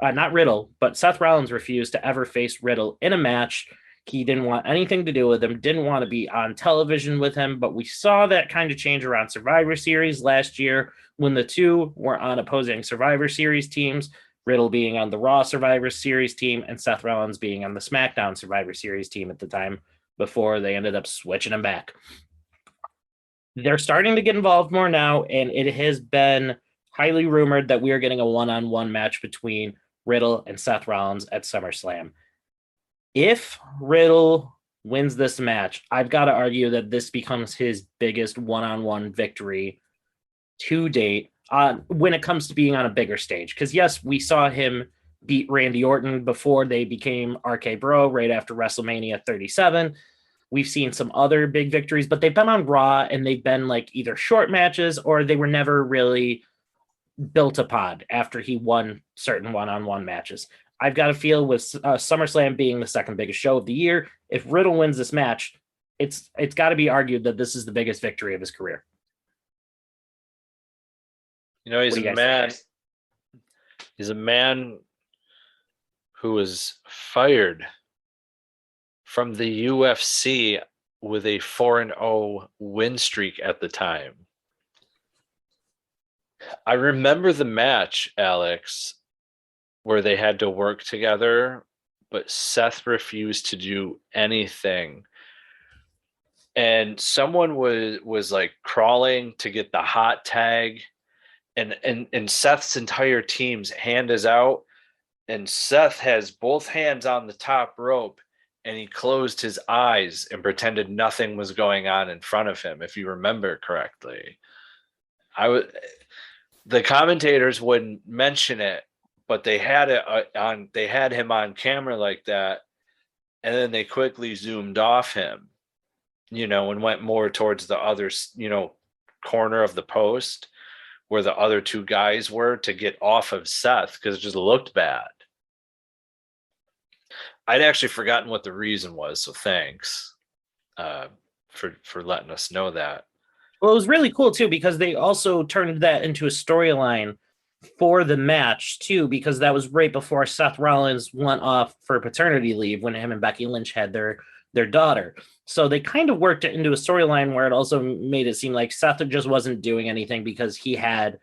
not Riddle, but Seth Rollins refused to ever face Riddle in a match. He didn't want anything to do with him, didn't want to be on television with him, but we saw that kind of change around Survivor Series last year when the two were on opposing Survivor Series teams, Riddle being on the Raw Survivor Series team and Seth Rollins being on the SmackDown Survivor Series team at the time before they ended up switching them back. They're starting to get involved more now, and it has been highly rumored that we are getting a one-on-one match between Riddle and Seth Rollins at SummerSlam. If Riddle wins this match, I've got to argue that this becomes his biggest one-on-one victory to date when it comes to being on a bigger stage. Because yes, we saw him beat Randy Orton before they became RK Bro right after WrestleMania 37. We've seen some other big victories, but they've been on Raw and they've been like either short matches or they were never really built upon after he won certain one-on-one matches. I've got to feel with SummerSlam being the second biggest show of the year, if Riddle wins this match, it's got to be argued that this is the biggest victory of his career. You know, he's a man. He's a man who was fired from the UFC with a 4-0 win streak at the time. I remember the match, Alex, where they had to work together, but Seth refused to do anything. And someone was like crawling to get the hot tag, and Seth's entire team's hand is out, and Seth has both hands on the top rope, and he closed his eyes and pretended nothing was going on in front of him, if you remember correctly. The commentators wouldn't mention it, but they had it on. They had him on camera like that, and then they quickly zoomed off him, and went more towards the other, corner of the post where the other two guys were to get off of Seth because it just looked bad. I'd actually forgotten what the reason was, so thanks for letting us know that. Well, it was really cool too because they also turned that into a storyline for the match too, because that was right before Seth Rollins went off for paternity leave when him and Becky Lynch had their daughter. So they kind of worked it into a storyline where it also made it seem like Seth just wasn't doing anything because he had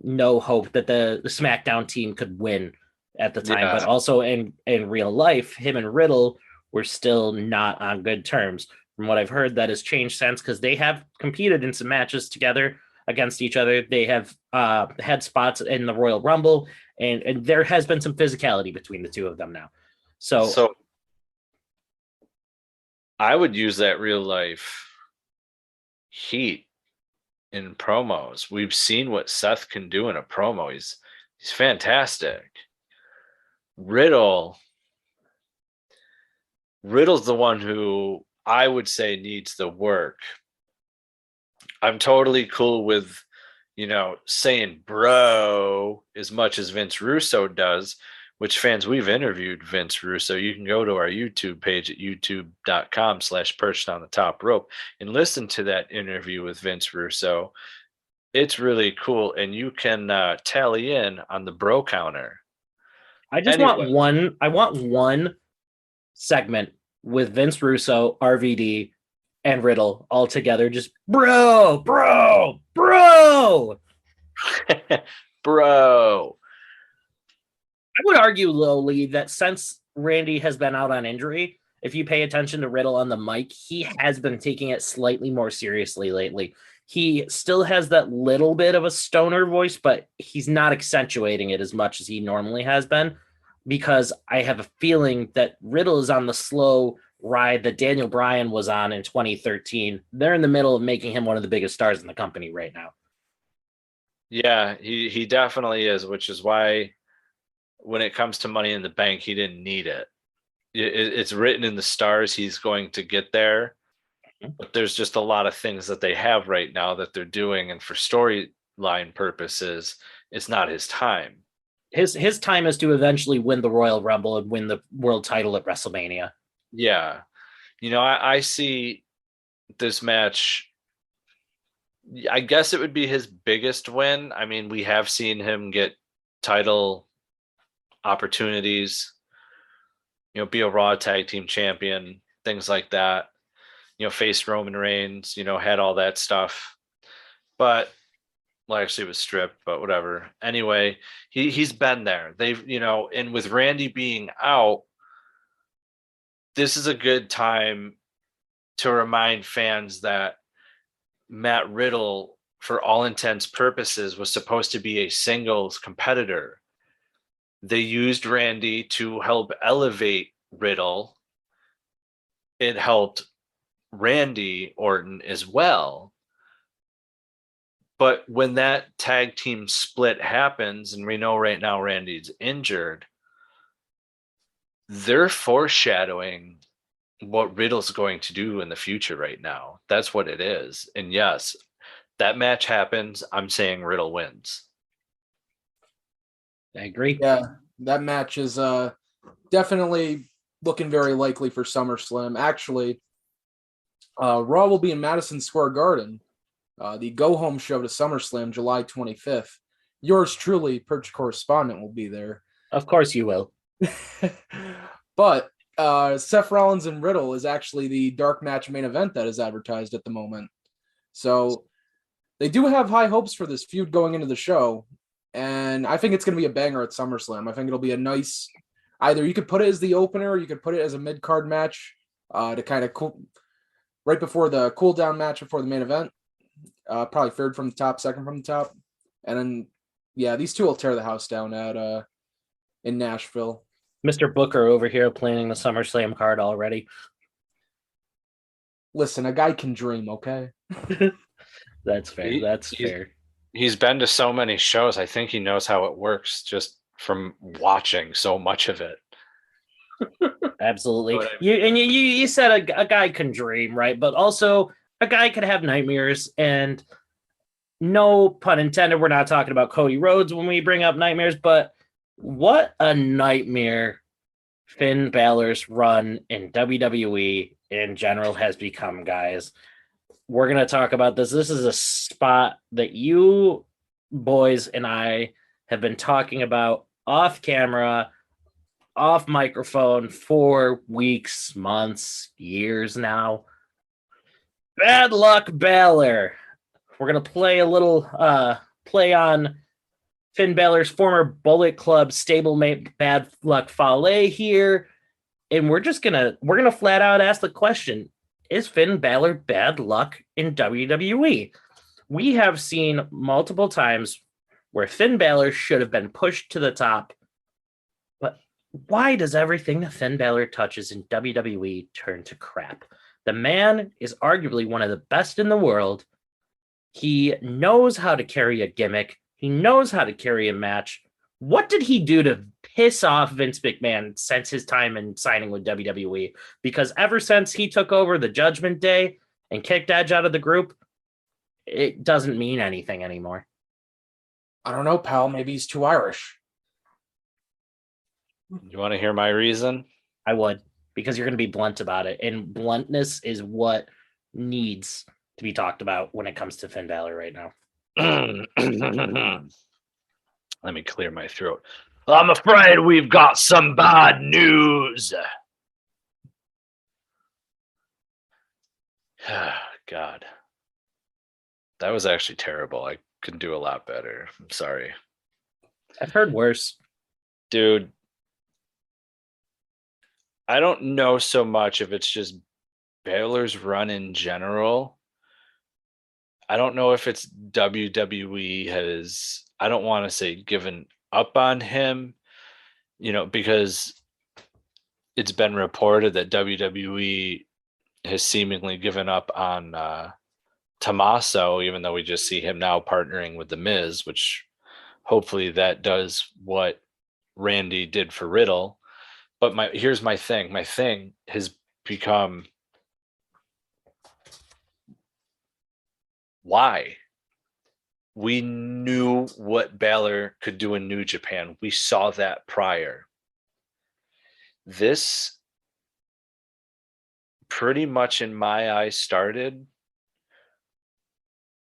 no hope that the SmackDown team could win at the time. Yeah. But also in real life, him and Riddle were still not on good terms. From what I've heard, that has changed since because they have competed in some matches together against each other. They have had spots in the Royal Rumble, and there has been some physicality between the two of them now. So I would use that real life heat in promos. We've seen what Seth can do in a promo. He's fantastic. Riddle's the one who I would say needs the work. I'm totally cool with, saying bro as much as Vince Russo does, which fans we've interviewed Vince Russo. You can go to our YouTube page at youtube.com/perched on the top rope and listen to that interview with Vince Russo. It's really cool. And you can tally in on the bro counter. I want one segment with Vince Russo, RVD, and Riddle all together. Just bro. Bro. I would argue, Lowly, that since Randy has been out on injury, if you pay attention to Riddle on the mic, he has been taking it slightly more seriously lately. He still has that little bit of a stoner voice, but he's not accentuating it as much as he normally has been, because I have a feeling that Riddle is on the slow ride that Daniel Bryan was on in 2013. They're in the middle of making him one of the biggest stars in the company right now. Yeah, he definitely is, which is why when it comes to Money in the Bank, he didn't need it. It's written in the stars he's going to get there, but there's just a lot of things that they have right now that they're doing, and for storyline purposes, it's not his time. His time is to eventually win the Royal Rumble and win the world title at WrestleMania. Yeah. I see this match, I guess it would be his biggest win. I mean, we have seen him get title opportunities, be a Raw tag team champion, things like that, faced Roman Reigns, had all that stuff. But, well, actually it was stripped, but whatever. Anyway, he's been there. They've, and with Randy being out, this is a good time to remind fans that Matt Riddle, for all intents purposes, was supposed to be a singles competitor. They used Randy to help elevate Riddle. It helped Randy Orton as well. But when that tag team split happens, and we know right now Randy's injured, they're foreshadowing what Riddle's going to do in the future right now. That's what it is. And yes, that match happens. I'm saying Riddle wins. I agree. Yeah, that match is definitely looking very likely for SummerSlam. Actually, Raw will be in Madison Square Garden, the go-home show to SummerSlam, July 25th. Yours truly, Perch Correspondent, will be there. Of course you will. But Seth Rollins and Riddle is actually the dark match main event that is advertised at the moment. So they do have high hopes for this feud going into the show. And I think it's going to be a banger at SummerSlam. I think it'll be a nice, either you could put it as the opener, or you could put it as a mid-card match to kind of right before the cool-down match before the main event. Probably third from the top, second from the top. And then, yeah, these two will tear the house down at in Nashville. Mr. Booker over here planning the SummerSlam card already. Listen, a guy can dream, okay? That's fair. That's fair. He's been to so many shows. I think he knows how it works just from watching so much of it. Absolutely. You said a guy can dream, right? But also a guy could have nightmares. And no pun intended, we're not talking about Cody Rhodes when we bring up nightmares, but what a nightmare Finn Balor's run in WWE in general has become, guys. We're going to talk about this. This is a spot that you boys and I have been talking about off camera, off microphone for weeks, months, years now. Bad luck, Balor. We're going to play a little play on Finn Balor's former Bullet Club stablemate Bad Luck Fale here. And we're gonna flat out ask the question, is Finn Balor bad luck in WWE? We have seen multiple times where Finn Balor should have been pushed to the top. But why does everything that Finn Balor touches in WWE turn to crap? The man is arguably one of the best in the world. He knows how to carry a gimmick. He knows how to carry a match. What did he do to piss off Vince McMahon since his time in signing with WWE? Because ever since he took over the Judgment Day and kicked Edge out of the group, it doesn't mean anything anymore. I don't know, pal. Maybe he's too Irish. You want to hear my reason? I would, because you're going to be blunt about it. And bluntness is what needs to be talked about when it comes to Finn Balor right now. Let me clear my throat. I'm afraid we've got some bad news. God. That was actually terrible. I could do a lot better. I'm sorry. I've heard worse. Dude, I don't know so much if it's just Balor's run in general. I don't know if it's WWE has, I don't want to say given up on him, because it's been reported that WWE has seemingly given up on Tommaso, even though we just see him now partnering with The Miz, which hopefully that does what Randy did for Riddle. But here's my thing. My thing has become, why? We knew what Balor could do in New Japan. We saw that prior. This pretty much in my eyes started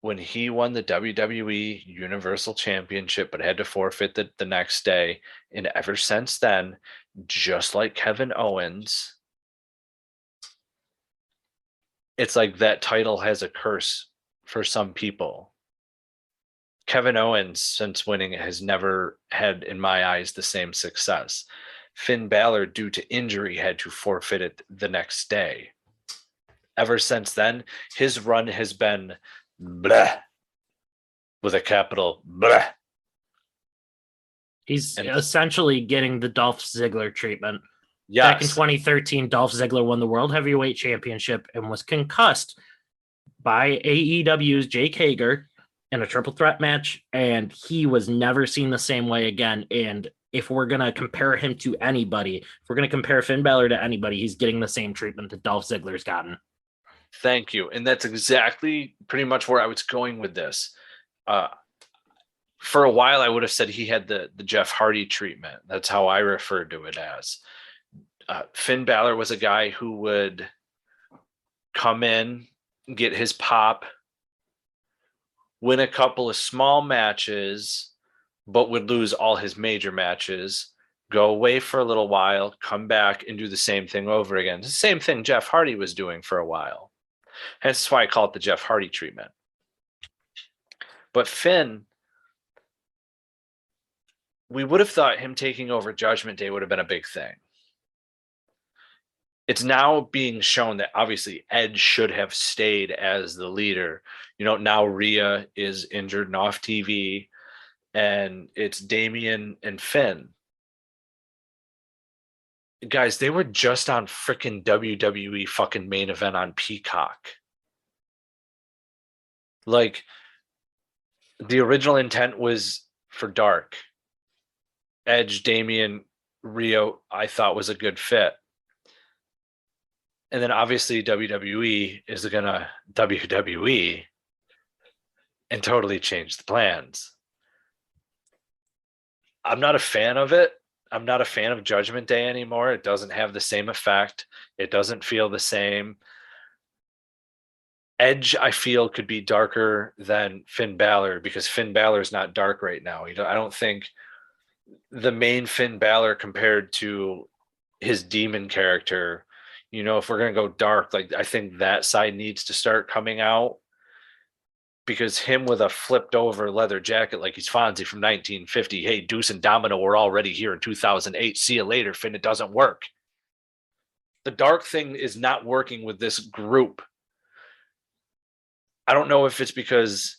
when he won the WWE Universal Championship, but had to forfeit the next day. And ever since then, just like Kevin Owens, it's like that title has a curse for some people. Kevin Owens, since winning it, has never had, in my eyes, the same success. Finn Balor, due to injury, had to forfeit it the next day. Ever since then, his run has been bleh, with a capital bleh. He's essentially getting the Dolph Ziggler treatment. Yes. Back in 2013, Dolph Ziggler won the World Heavyweight Championship and was concussed by AEW's Jake Hager in a triple threat match, and he was never seen the same way again. And if we're going to compare him to anybody, if we're going to compare Finn Balor to anybody, he's getting the same treatment that Dolph Ziggler's gotten. Thank you. And that's exactly pretty much where I was going with this. For a while, I would have said he had the Jeff Hardy treatment. That's how I referred to it as. Finn Balor was a guy who would come in, get his pop, win a couple of small matches, but would lose all his major matches, go away for a little while, come back and do the same thing over again. The same thing Jeff Hardy was doing for a while. Hence why I call it the Jeff Hardy treatment. But Finn, we would have thought him taking over Judgment Day would have been a big thing. It's now being shown that obviously Edge should have stayed as the leader. Now Rhea is injured and off TV, and it's Damian and Finn. Guys, they were just on freaking WWE fucking Main Event on Peacock. Like, the original intent was for Dark. Edge, Damian, Rhea, I thought was a good fit. And then obviously WWE is gonna WWE. and totally change the plans. I'm not a fan of it. I'm not a fan of Judgment Day anymore. It doesn't have the same effect. It doesn't feel the same. Edge, I feel, could be darker than Finn Balor because Finn Balor is not dark right now. I don't think the main Finn Balor compared to his demon character, if we're going to go dark, like I think that side needs to start coming out, because him with a flipped over leather jacket like he's Fonzie from 1950, hey, Deuce and Domino were already here in 2008. See you later, Finn. It doesn't work. The dark thing is not working with this group. I don't know if it's because...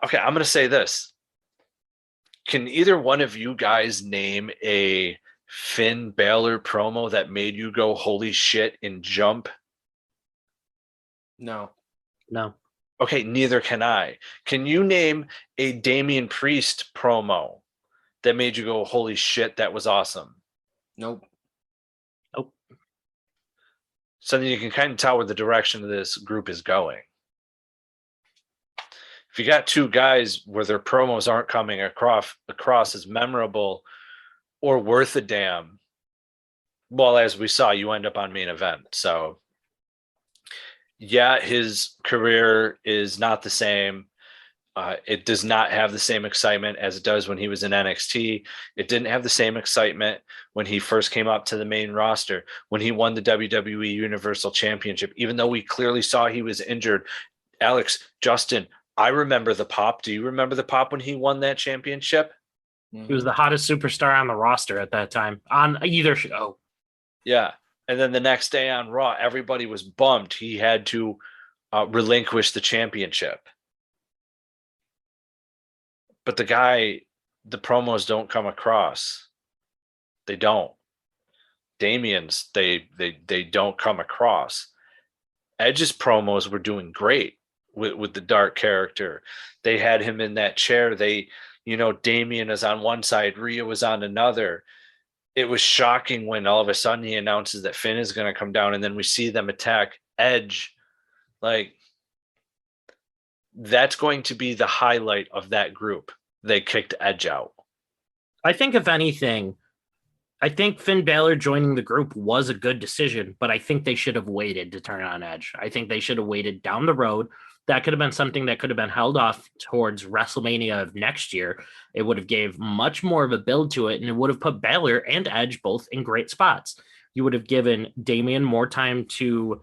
Okay, I'm going to say this. Can either one of you guys name a Finn Balor promo that made you go, holy shit, and jump? No. Okay, neither can I. Can you name a Damian Priest promo that made you go, holy shit, that was awesome? Nope. So then you can kind of tell where the direction of this group is going. If you got two guys where their promos aren't coming across as memorable or worth a damn, well, as we saw, you end up on main event. So yeah, his career is not the same. It does not have the same excitement as it does when he was in NXT. It didn't have the same excitement when he first came up to the main roster, when he won the WWE Universal Championship, even though we clearly saw he was injured. Alex, Justin, I remember the pop. Do you remember the pop when he won that championship? He was the hottest superstar on the roster at that time on either show. Yeah. And then the next day on Raw, everybody was bummed he had to relinquish the championship. But the promos don't come across. They don't. Damian's, they don't come across. Edge's promos were doing great with the dark character. They had him in that chair. Damian is on one side, Rhea was on another. It was shocking when all of a sudden he announces that Finn is going to come down, and then we see them attack Edge. Like, that's going to be the highlight of that group. They kicked Edge out. I think, if anything, Finn Balor joining the group was a good decision, but I think they should have waited to turn on Edge. I think they should have waited down the road. That could have been something that could have been held off towards WrestleMania of next year. It would have gave much more of a build to it, and it would have put Balor and Edge both in great spots. You would have given Damian more time to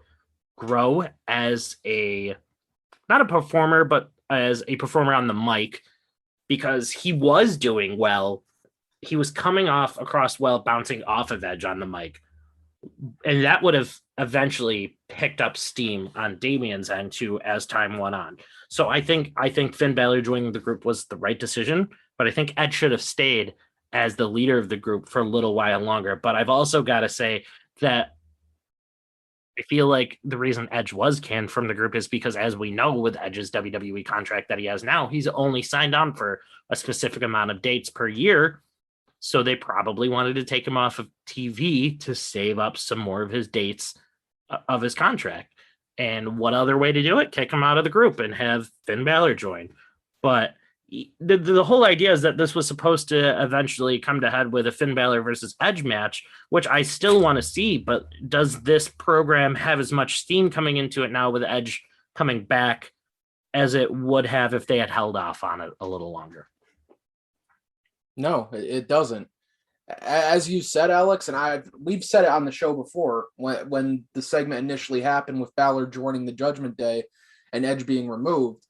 grow as not a performer, but as a performer on the mic, because he was doing well. He was coming across well, bouncing off of Edge on the mic. And that would have eventually picked up steam on Damian's end too as time went on. So I think Finn Balor joining the group was the right decision, but I think Edge should have stayed as the leader of the group for a little while longer. But I've also got to say that I feel like the reason Edge was canned from the group is because, as we know, with Edge's WWE contract that he has now, he's only signed on for a specific amount of dates per year. So they probably wanted to take him off of TV to save up some more of his dates of his contract. And what other way to do it? Kick him out of the group and have Finn Balor join. But the whole idea is that this was supposed to eventually come to head with a Finn Balor versus Edge match, which I still want to see. But does this program have as much steam coming into it now with Edge coming back as it would have if they had held off on it a little longer? No, it doesn't. As you said, Alex, and we've said it on the show before when the segment initially happened with Balor joining the Judgment Day and Edge being removed.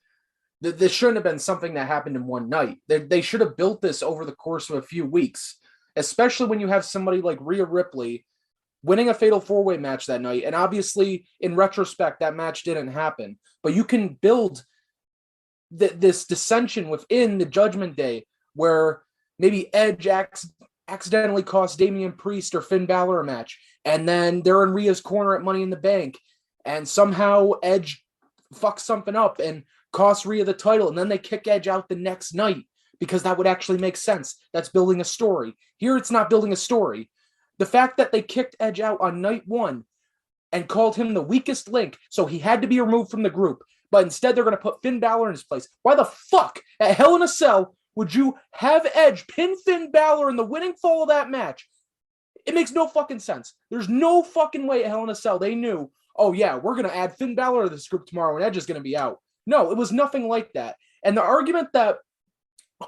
This shouldn't have been something that happened in one night. They should have built this over the course of a few weeks, especially when you have somebody like Rhea Ripley winning a fatal four-way match that night. And obviously, in retrospect, that match didn't happen. But you can build this dissension within the Judgment Day where maybe Edge accidentally cost Damian Priest or Finn Balor a match, and then they're in Rhea's corner at Money in the Bank, and somehow Edge fucks something up and costs Rhea the title, and then they kick Edge out the next night, because that would actually make sense. That's building a story. Here, it's not building a story. The fact that they kicked Edge out on night one and called him the weakest link, so he had to be removed from the group, But instead, they're going to put Finn Balor in his place. Why the fuck at Hell in a Cell would you have Edge pin Finn Balor in the winning fall of that match? It makes no fucking sense. There's no fucking way at Hell in a Cell they knew, oh yeah, we're going to add Finn Balor to this group tomorrow and Edge is going to be out. No, it was nothing like that. And the argument that,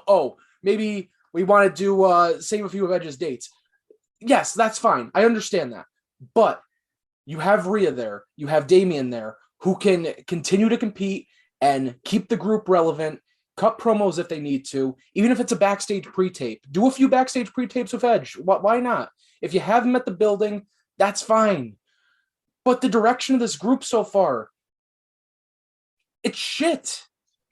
oh, maybe we want to do save a few of Edge's dates. Yes, that's fine. I understand that. But you have Rhea there. You have Damian there who can continue to compete and keep the group relevant, cut promos if they need to, even if it's a backstage pre-tape. Do a few backstage pre-tapes with Edge. Why not? If you have him at the building, that's fine. But the direction of this group so far, it's shit.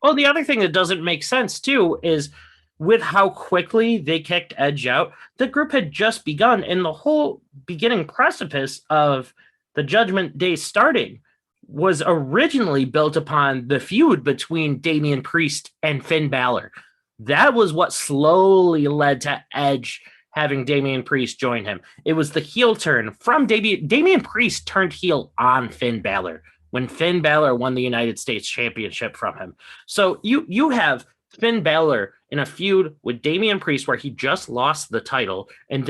Well, the other thing that doesn't make sense, too, is with how quickly they kicked Edge out, the group had just begun, and the whole beginning precipice of the Judgment Day starting was originally built upon the feud between Damian Priest and Finn Balor. That was what slowly led to Edge having Damian Priest join him. It was the heel turn from Damian Priest turned heel on Finn Balor when Finn Balor won the United States Championship from him. So you have Finn Balor in a feud with Damian Priest where he just lost the title, and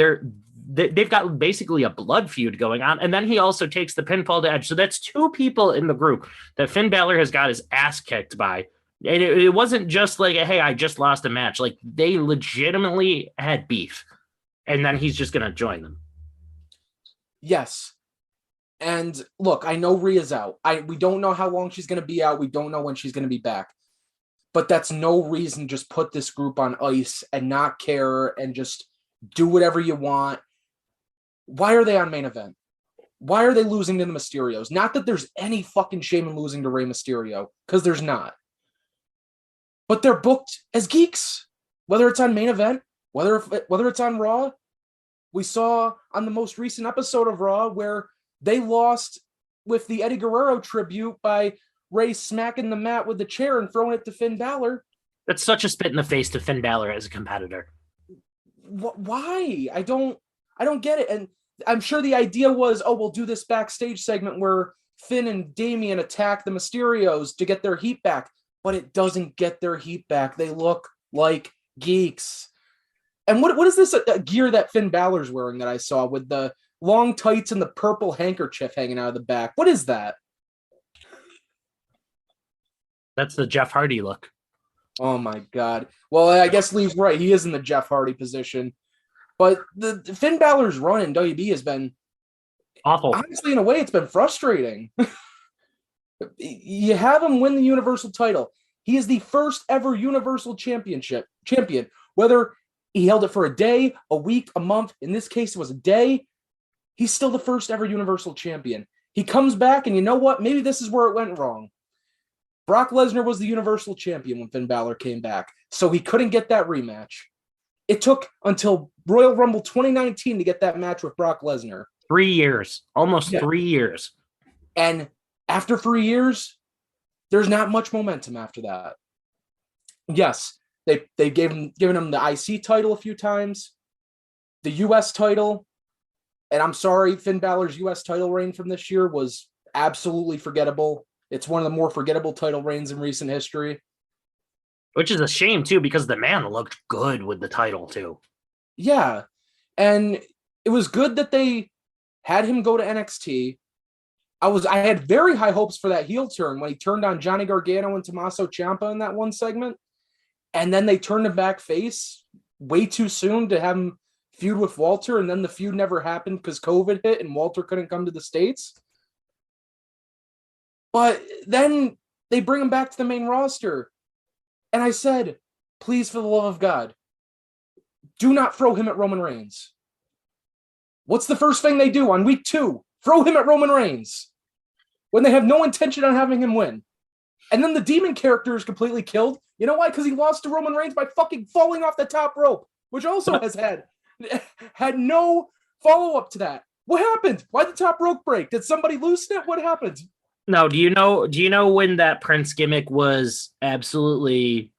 they've got basically a blood feud going on, and then he also takes the pinfall to Edge. So that's two people in the group that Finn Balor has got his ass kicked by. And it wasn't just like, hey, I just lost a match. Like, they legitimately had beef, and then he's just going to join them. Yes. And look, I know Rhea's out. We don't know how long she's going to be out. We don't know when she's going to be back. But that's no reason to just put this group on ice and not care and just do whatever you want. Why are they on main event? Why are they losing to the Mysterios? Not that there's any fucking shame in losing to Rey Mysterio, because there's not. But they're booked as geeks, whether it's on main event, whether it's on Raw. We saw on the most recent episode of Raw where they lost with the Eddie Guerrero tribute by Rey smacking the mat with the chair and throwing it to Finn Balor. That's such a spit in the face to Finn Balor as a competitor. Why? I don't get it. And I'm sure the idea was, oh, we'll do this backstage segment where Finn and Damian attack the Mysterios to get their heat back. But it doesn't get their heat back. They look like geeks. And what is this gear that Finn Balor's wearing that I saw with the long tights and the purple handkerchief hanging out of the back? What is that? That's the Jeff Hardy look. Oh my God. Well, I guess Lee's right. He is in the Jeff Hardy position. But the Finn Balor's run in WB has been awful. Honestly, in a way, it's been frustrating. You have him win the Universal title. He is the first ever Universal champion. Whether he held it for a day, a week, a month, in this case it was a day, he's still the first ever Universal champion. He comes back, and you know what? Maybe this is where it went wrong. Brock Lesnar was the Universal champion when Finn Balor came back, so he couldn't get that rematch. It took until Royal Rumble 2019 to get that match with Brock Lesnar. 3 years. Almost 3 years. And after 3 years, there's not much momentum after that. Yes, they given him the IC title a few times, the US title, and I'm sorry, Finn Balor's US title reign from this year was absolutely forgettable. It's one of the more forgettable title reigns in recent history. Which is a shame, too, because the man looked good with the title, too. Yeah, and it was good that they had him go to NXT. I had very high hopes for that heel turn when he turned on Johnny Gargano and Tommaso Ciampa in that one segment. And then they turned him back face way too soon to have him feud with Walter. And then the feud never happened because COVID hit and Walter couldn't come to the States. But then they bring him back to the main roster. And I said, please, for the love of God, do not throw him at Roman Reigns. What's the first thing they do on week 2? Throw him at Roman Reigns when they have no intention on having him win. And then the demon character is completely killed. You know why? Because he lost to Roman Reigns by fucking falling off the top rope, which also has had no follow-up to that. What happened? Why did the top rope break? Did somebody loosen it? What happened? No, do you know when that Prince gimmick was absolutely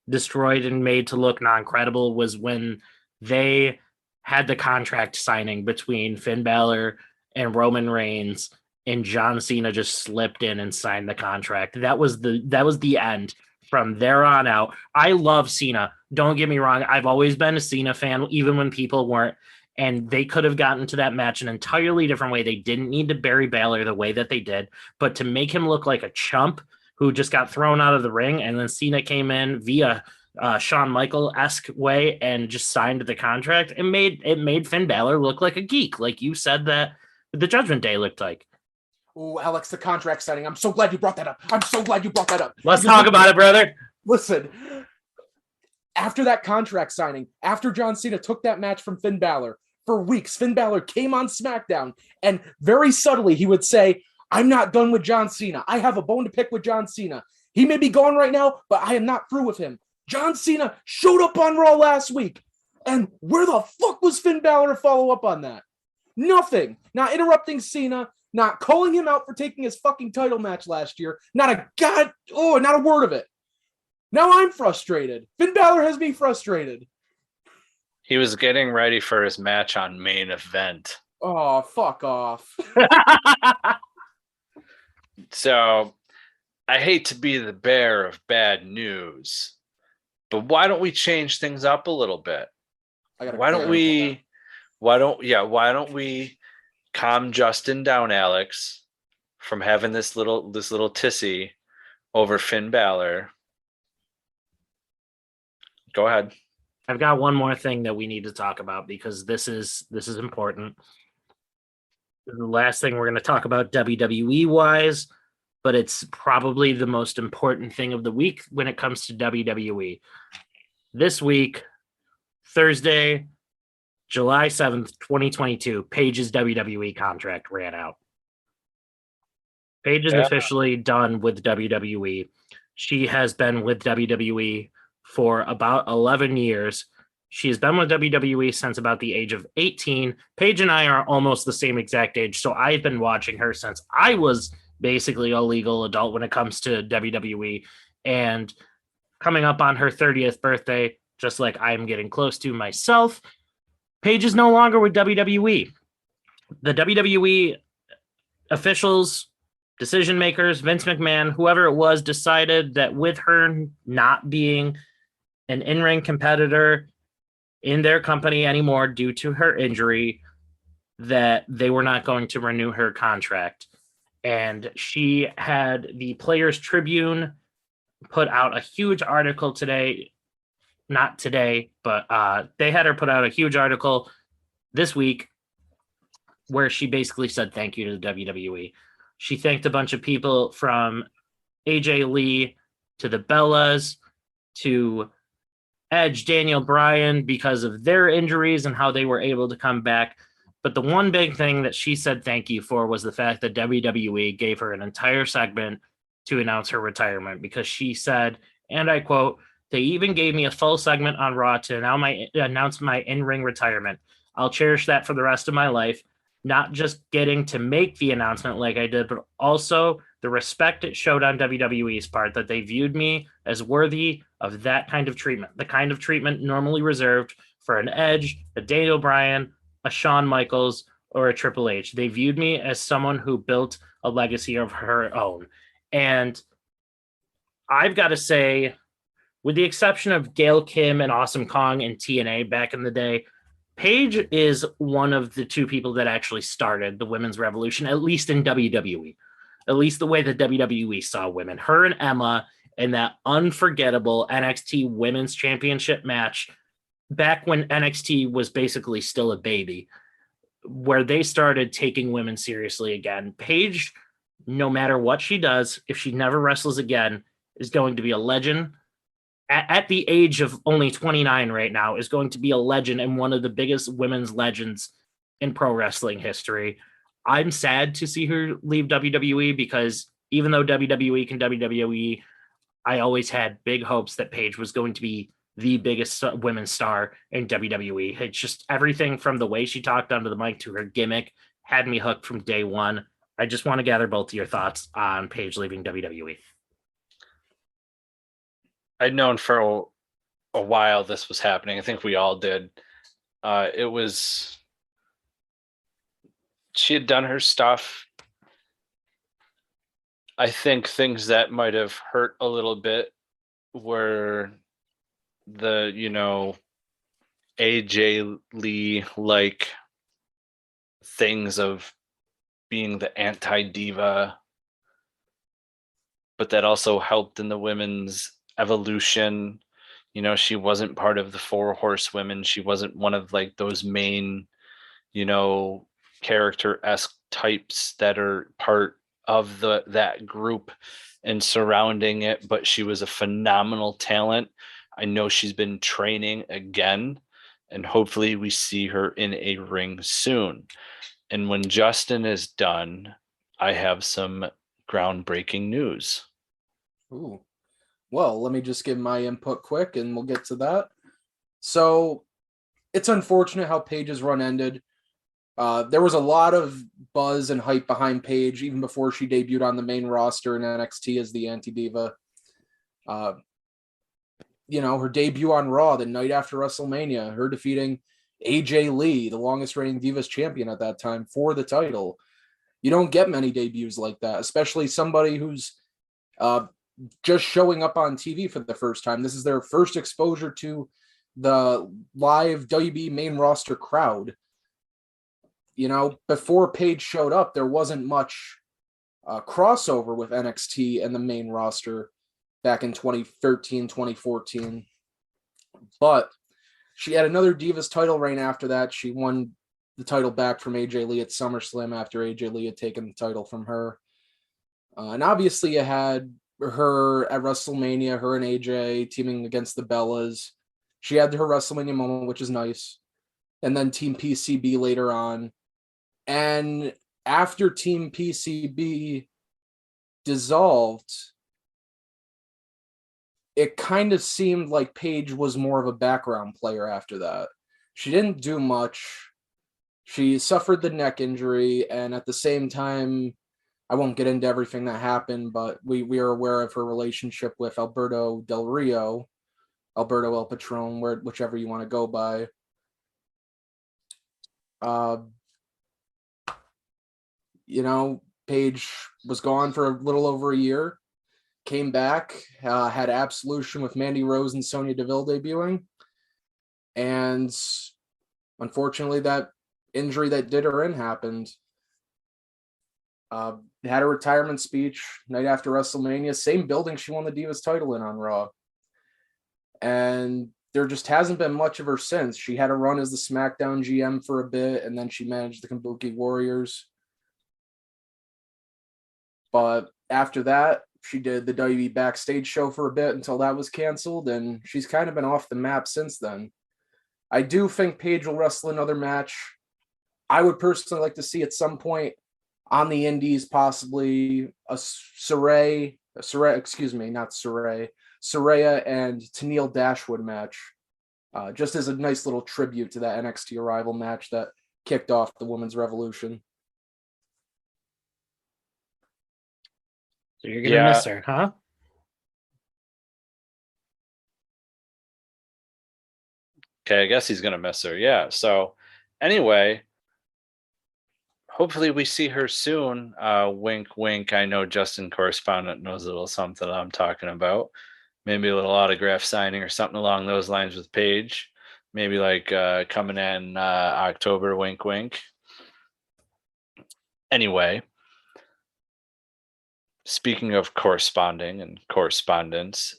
destroyed and made to look non-credible was when they had the contract signing between Finn Balor and Roman Reigns, and John Cena just slipped in and signed the contract. That was the end. From there on out, I love Cena. Don't get me wrong. I've always been a Cena fan, even when people weren't. And they could have gotten to that match an entirely different way. They didn't need to bury Balor the way that they did, but to make him look like a chump who just got thrown out of the ring, and then Cena came in via Shawn Michael-esque way and just signed the contract. It made Finn Balor look like a geek, like you said that the Judgment Day looked like. Oh, Alex, the contract signing. I'm so glad you brought that up. Let's talk about it, brother. Listen, after that contract signing, after John Cena took that match from Finn Balor, for weeks, Finn Balor came on SmackDown, and very subtly he would say, I'm not done with John Cena. I have a bone to pick with John Cena. He may be gone right now, but I am not through with him. John Cena showed up on Raw last week, and where the fuck was Finn Balor to follow up on that? Nothing. Not interrupting Cena, not calling him out for taking his fucking title match last year. Not a word of it. Now I'm frustrated. Finn Balor has me frustrated. He was getting ready for his match on Main Event. Oh, fuck off. So, I hate to be the bearer of bad news, but why don't we change things up a little bit? Why don't we calm Justin down, Alex, from having this little tissy over Finn Balor? Go ahead. I've got one more thing that we need to talk about because this is important. The last thing we're going to talk about WWE wise, but it's probably the most important thing of the week when it comes to WWE. This week, Thursday, July 7th, 2022, Paige's WWE contract ran out. Paige is officially done with WWE. She has been with WWE for about 11 years. She has been with WWE since about the age of 18. Paige and I are almost the same exact age, so I've been watching her since I was basically a legal adult when it comes to WWE. And coming up on her 30th birthday, just like I'm getting close to myself, Paige is no longer with WWE. The WWE officials, decision makers, Vince McMahon, whoever it was, decided that with her not being an in-ring competitor in their company anymore due to her injury, that they were not going to renew her contract. And she had the Players Tribune put out a huge article today. Not today, but they had her put out a huge article this week where she basically said thank you to the WWE. She thanked a bunch of people from AJ Lee to the Bellas to Edge, Daniel Bryan, because of their injuries and how they were able to come back. But the one big thing that she said thank you for was the fact that WWE gave her an entire segment to announce her retirement, because she said, and I quote, "They even gave me a full segment on Raw to announce my in-ring retirement. I'll cherish that for the rest of my life. Not just getting to make the announcement like I did, but also the respect it showed on WWE's part, that they viewed me as worthy of that kind of treatment, the kind of treatment normally reserved for an Edge, a Daniel Bryan, a Shawn Michaels, or a Triple H. They viewed me as someone who built a legacy of her own." And I've got to say, with the exception of Gail Kim and Awesome Kong and TNA back in the day, Paige is one of the two people that actually started the women's revolution, at least in WWE, at least the way that WWE saw women. Her and Emma in that unforgettable NXT Women's Championship match back when NXT was basically still a baby, where they started taking women seriously again. Paige, no matter what she does, if she never wrestles again, is going to be a legend. At the age of only 29 right now, is going to be a legend and one of the biggest women's legends in pro wrestling history. I'm sad to see her leave WWE, because even though WWE can WWE, I always had big hopes that Paige was going to be the biggest women's star in WWE. It's just everything from the way she talked onto the mic to her gimmick had me hooked from day one. I just want to gather both of your thoughts on Paige leaving WWE. I'd known for a while this was happening. I think we all did. She had done her stuff. I think things that might have hurt a little bit were the, AJ Lee like things of being the anti-diva, but that also helped in the women's evolution. She wasn't part of the Four Horsewomen. She wasn't one of like those main, character-esque types that are part of that group and surrounding it, but she was a phenomenal talent. I know she's been training again, and hopefully we see her in a ring soon. And when Justin is done, I have some groundbreaking news. Ooh. Well, let me just give my input quick and we'll get to that. So it's unfortunate how Paige's run ended. There was a lot of buzz and hype behind Paige even before she debuted on the main roster in NXT as the anti-diva. Her debut on Raw the night after WrestleMania, her defeating AJ Lee, the longest reigning Divas champion at that time, for the title. You don't get many debuts like that, especially somebody who's just showing up on TV for the first time. This is their first exposure to the live WB main roster crowd. Before Paige showed up, there wasn't much crossover with NXT and the main roster back in 2013, 2014. But she had another Divas title reign after that. She won the title back from AJ Lee at SummerSlam after AJ Lee had taken the title from her. And obviously you had her at WrestleMania, her and AJ teaming against the Bellas. She had her WrestleMania moment, which is nice. And then Team PCB later on. And after Team PCB dissolved, it kind of seemed like Paige was more of a background player after that. She didn't do much. She suffered the neck injury, and at the same time, I won't get into everything that happened, but we are aware of her relationship with Alberto Del Rio, Alberto El Patron, whichever you want to go by. Paige was gone for a little over a year, came back, had Absolution with Mandy Rose and Sonya Deville debuting, and unfortunately that injury that did her in happened. Had a retirement speech night after WrestleMania, same building she won the Divas title in on Raw. And there just hasn't been much of her since. She had a run as the SmackDown GM for a bit, and then she managed the Kabuki Warriors. But after that, she did the WWE backstage show for a bit until that was canceled, and she's kind of been off the map since then. I do think Paige will wrestle another match. I would personally like to see at some point on the indies, possibly a Saraya and Tennille Dashwood match, just as a nice little tribute to that NXT Arrival match that kicked off the Women's Revolution. So you're going to miss her, huh? Okay, I guess he's going to miss her. Yeah. So anyway, hopefully we see her soon. Wink, wink. I know Justin Correspondent knows a little something I'm talking about. Maybe a little autograph signing or something along those lines with Paige. Maybe like coming in October, wink, wink. Anyway, speaking of corresponding and correspondence,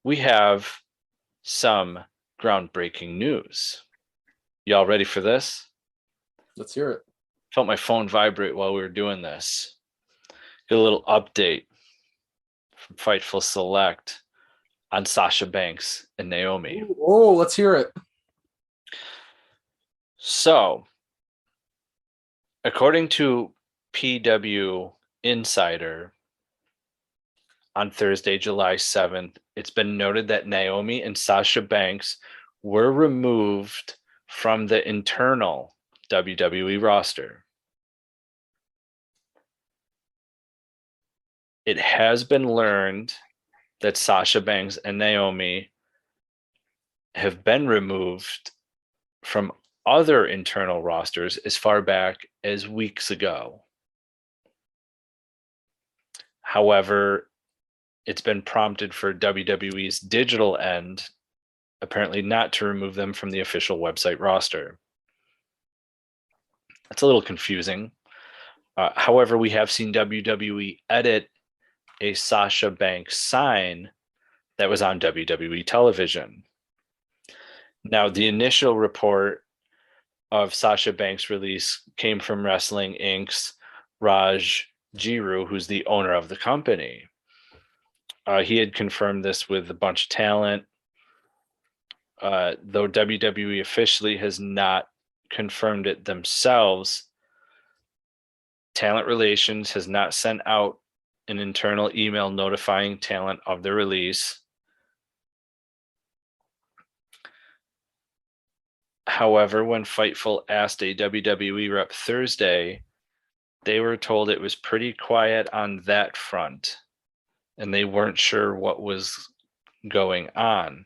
we have some groundbreaking news. Y'all ready for this? Let's hear it. Felt my phone vibrate while we were doing this. Get a little update from Fightful Select on Sasha Banks and Naomi. Oh, let's hear it. So, according to PW Insider, on Thursday, July 7th, it's been noted that Naomi and Sasha Banks were removed from the internal WWE roster. It has been learned that Sasha Banks and Naomi have been removed from other internal rosters as far back as weeks ago. However, it's been prompted for WWE's digital end, apparently not to remove them from the official website roster. That's a little confusing. However, we have seen WWE edit a Sasha Banks sign that was on WWE television. Now, the initial report of Sasha Banks' release came from Wrestling Inc.'s Raj Giru, who's the owner of the company. He had confirmed this with a bunch of talent, though WWE officially has not confirmed it themselves. Talent Relations has not sent out an internal email notifying talent of the release. However, when Fightful asked a WWE rep Thursday, they were told it was pretty quiet on that front, and they weren't sure what was going on.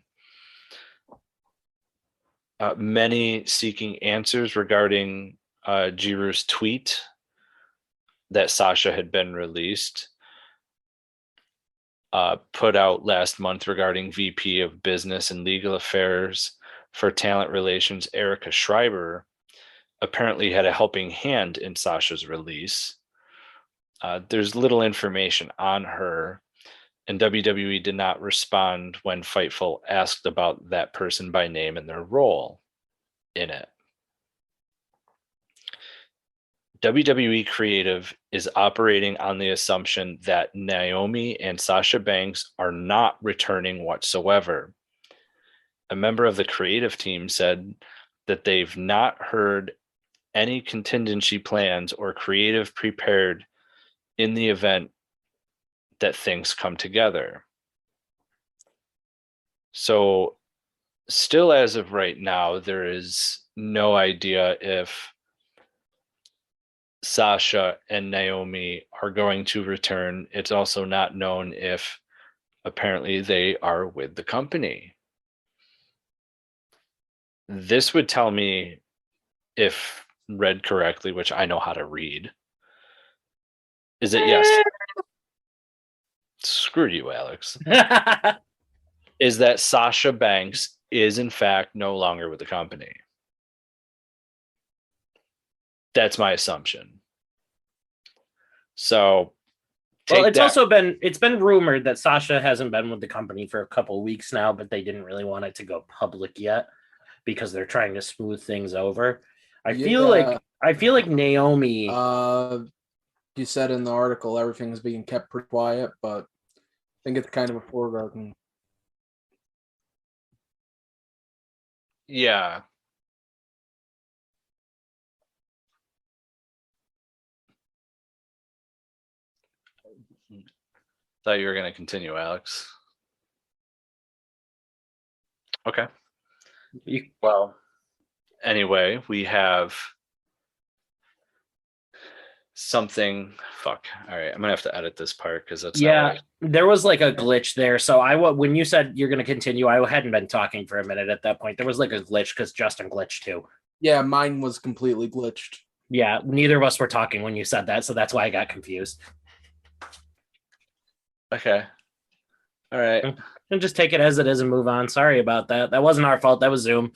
Many seeking answers regarding Giru's tweet that Sasha had been released, put out last month regarding VP of Business and Legal Affairs for Talent Relations, Erica Schreiber, apparently had a helping hand in Sasha's release. There's little information on her, and WWE did not respond when Fightful asked about that person by name and their role in it. WWE Creative is operating on the assumption that Naomi and Sasha Banks are not returning whatsoever. A member of the creative team said that they've not heard any contingency plans or creative prepared in the event that things come together. So still as of right now, there is no idea if Sasha and Naomi are going to return. It's also not known if apparently they are with the company. This would tell me, if read correctly, which I know how to read, is it yes? Screw you, Alex. Is that Sasha Banks is in fact no longer with the company. That's my assumption. So, well, it's been rumored that Sasha hasn't been with the company for a couple of weeks now, but they didn't really want it to go public yet because they're trying to smooth things over. I feel like Naomi. You said in the article everything's being kept pretty quiet, but I think it's kind of a foregone. Yeah. Thought you were going to continue, Alex. Okay. Well, anyway, we have something. Fuck. All right, I'm gonna have to edit this part because that's there was like a glitch there. So when you said you're gonna continue, I hadn't been talking for a minute at that point. There was like a glitch because Justin glitched too. Yeah, mine was completely glitched. Yeah, neither of us were talking when you said that, so that's why I got confused. Okay. All right. And just take it as it is and move on. Sorry about that. That wasn't our fault. That was Zoom.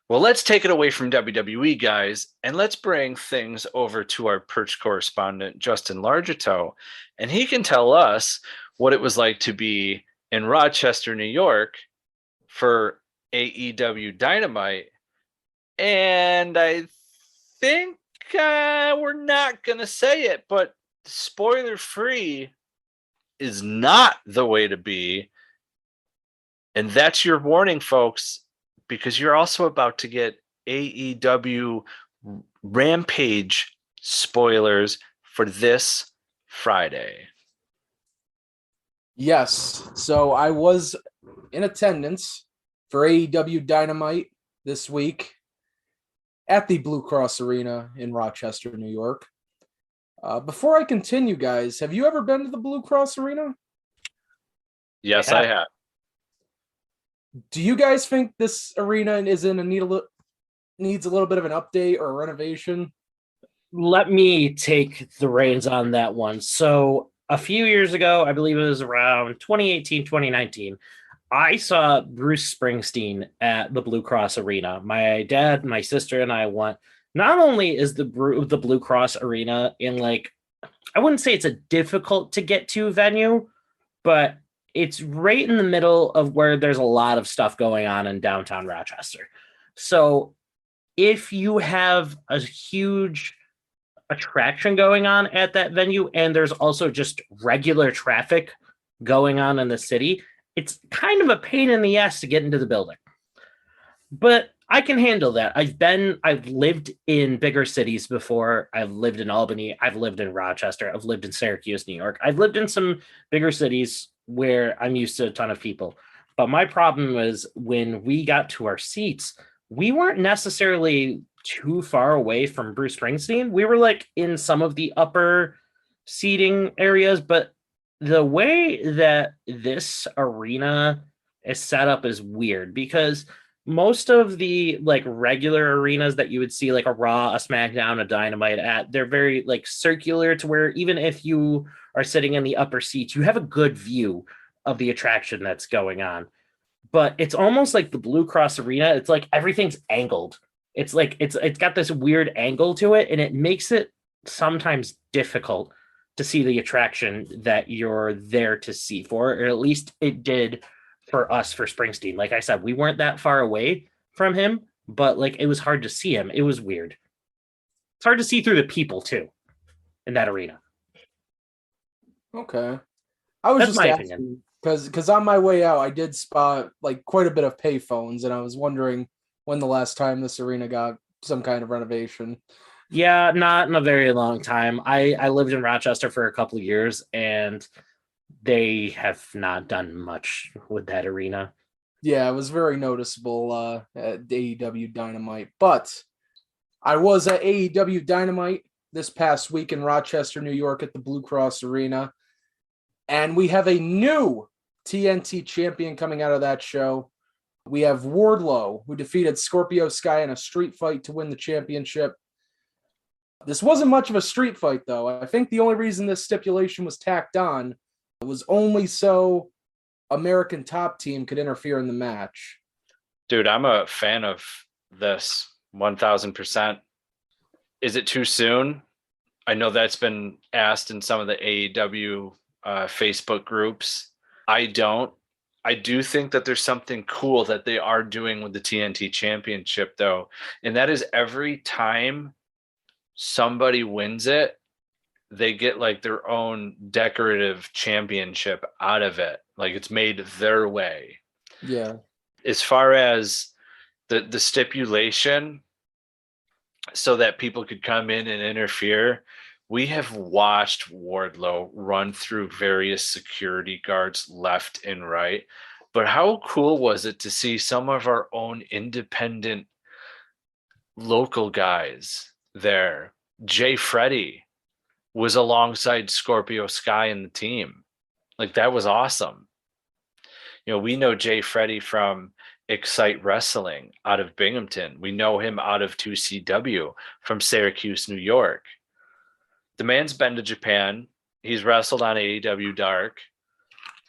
Well, let's take it away from WWE, guys, and let's bring things over to our Perch correspondent, Justin Largetoe, and he can tell us what it was like to be in Rochester, New York for AEW Dynamite. And I think we're not going to say it, but spoiler-free is not the way to be. And that's your warning, folks, because you're also about to get AEW Rampage spoilers for this Friday. Yes. So I was in attendance for AEW Dynamite this week at the Blue Cross Arena in Rochester, New York. Before I continue, guys, have you ever been to the Blue Cross Arena? Yes, I have. Do you guys think this arena is in a needs a little bit of an update or a renovation? let me take the reins on that one. So a few years ago, I believe it was around 2018, 2019, I saw Bruce Springsteen at the Blue Cross Arena. My dad, my sister, and I went. Not only is the Blue Cross Arena in like, I wouldn't say it's a difficult to get to venue, but it's right in the middle of where there's a lot of stuff going on in downtown Rochester. So if you have a huge attraction going on at that venue and there's also just regular traffic going on in the city, it's kind of a pain in the ass to get into the building. But I can handle that. I've lived in bigger cities before. I've lived in Albany. I've lived in Rochester. I've lived in Syracuse, New York. I've lived in some bigger cities where I'm used to a ton of people. But my problem was when we got to our seats, we weren't necessarily too far away from Bruce Springsteen. We were like in some of the upper seating areas, but the way that this arena is set up is weird because most of the like regular arenas that you would see like a Raw, a SmackDown, a Dynamite at, they're very like circular to where even if you are sitting in the upper seats, you have a good view of the attraction that's going on. But it's almost like the Blue Cross Arena. It's like everything's angled. It's like it's got this weird angle to it, and it makes it sometimes difficult to see the attraction that you're there to see for, or at least it did for us for Springsteen. Like I said, we weren't that far away from him, but like it was hard to see him. It was weird. It's hard to see through the people too in that arena. Okay. I was That's just my asking opinion. because on my way out, I did spot like quite a bit of payphones, and I was wondering when the last time this arena got some kind of renovation. Yeah, not in a very long time. I lived in Rochester for a couple of years, and they have not done much with that arena. Yeah, it was very noticeable at AEW Dynamite. But I was at AEW Dynamite this past week in Rochester, New York at the Blue Cross Arena. And we have a new TNT champion coming out of that show. We have Wardlow, who defeated Scorpio Sky in a street fight to win the championship. This wasn't much of a street fight, though. I think the only reason this stipulation was tacked on was only so American Top Team could interfere in the match. Dude, I'm a fan of this 1000%. Is it too soon? I know that's been asked in some of the AEW Facebook groups. I don't. I do think that there's something cool that they are doing with the TNT Championship, though. And that is every time somebody wins it, they get like their own decorative championship out of it. Like it's made their way. Yeah. As far as the stipulation, so that people could come in and interfere, we have watched Wardlow run through various security guards left and right. But how cool was it to see some of our own independent local guys there? Jay Freddy was alongside Scorpio Sky and the team. Like that was awesome. You know, we know Jay Freddy from Excite Wrestling out of Binghamton. We know him out of 2CW from Syracuse, New York. The man's been to Japan. He's wrestled on AEW Dark.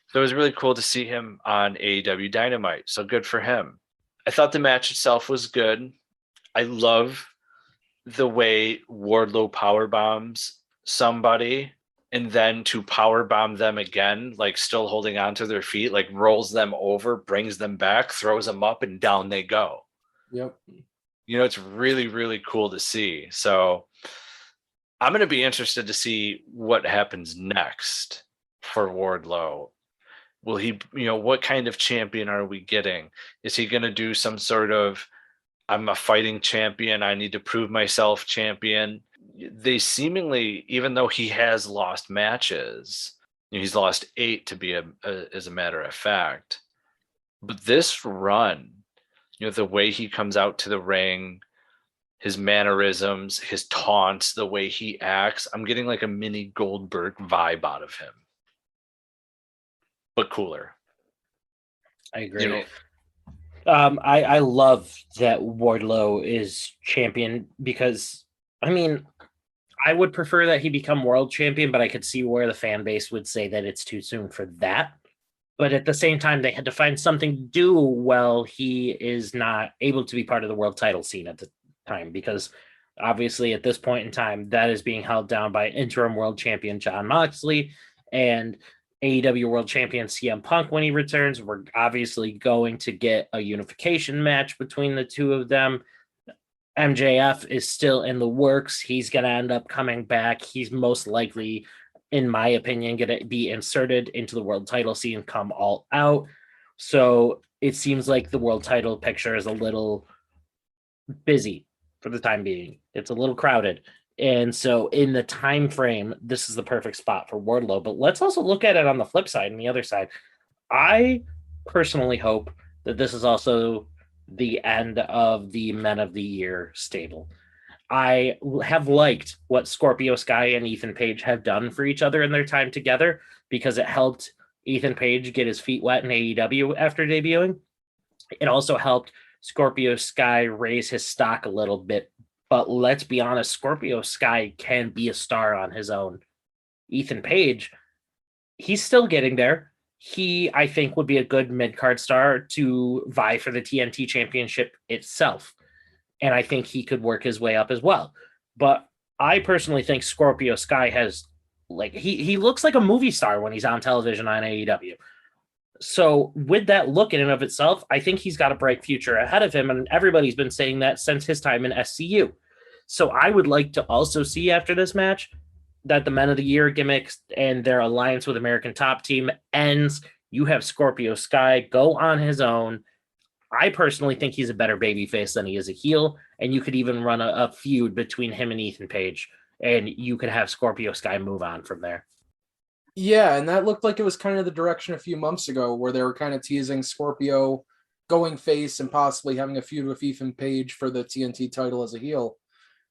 So it was really cool to see him on AEW Dynamite. So good for him. I thought the match itself was good. I love the way Wardlow power bombs somebody and then to power bomb them again, like still holding on to their feet, like rolls them over, brings them back, throws them up, and down they go. Yep. You know, it's really, really cool to see. So I'm going to be interested to see what happens next for Wardlow. Will he, you know, what kind of champion are we getting? Is he going to do some sort of, I'm a fighting champion, I need to prove myself champion? They seemingly, even though he has lost matches, you know, he's lost 8 to be as a matter of fact. But this run, you know, the way he comes out to the ring, his mannerisms, his taunts, the way he acts, I'm getting like a mini Goldberg vibe out of him. But cooler. I agree. You know, I love that Wardlow is champion because, I mean, I would prefer that he become world champion, but I could see where the fan base would say that it's too soon for that. But at the same time, they had to find something to do while he is not able to be part of the world title scene at the time, because obviously at this point in time, that is being held down by interim world champion Jon Moxley and AEW world champion CM Punk when he returns. We're obviously going to get a unification match between the two of them. MJF is still in the works. He's going to end up coming back. He's most likely, in my opinion, going to be inserted into the world title scene come All Out. So it seems like the world title picture is a little busy for the time being. It's a little crowded. And so in the time frame, this is the perfect spot for Wardlow. But let's also look at it on the flip side and the other side. I personally hope that this is also the end of the Men of the Year stable. I have liked what Scorpio Sky and Ethan Page have done for each other in their time together, because it helped Ethan Page get his feet wet in AEW after debuting. It also helped Scorpio Sky raise his stock a little bit. But let's be honest, Scorpio Sky can be a star on his own. Ethan Page, he's still getting there. He, I think, would be a good mid-card star to vie for the TNT Championship itself. And I think he could work his way up as well. But I personally think Scorpio Sky has, like, he looks like a movie star when he's on television on AEW. So with that look in and of itself, I think he's got a bright future ahead of him. And everybody's been saying that since his time in SCU. So I would like to also see after this match that the Men of the Year gimmicks and their alliance with American Top Team ends. You have Scorpio Sky go on his own. I personally think he's a better babyface than he is a heel, and you could even run a feud between him and Ethan Page, and you could have Scorpio Sky move on from there. Yeah, and that looked like it was kind of the direction a few months ago, where they were kind of teasing Scorpio going face and possibly having a feud with Ethan Page for the TNT title as a heel.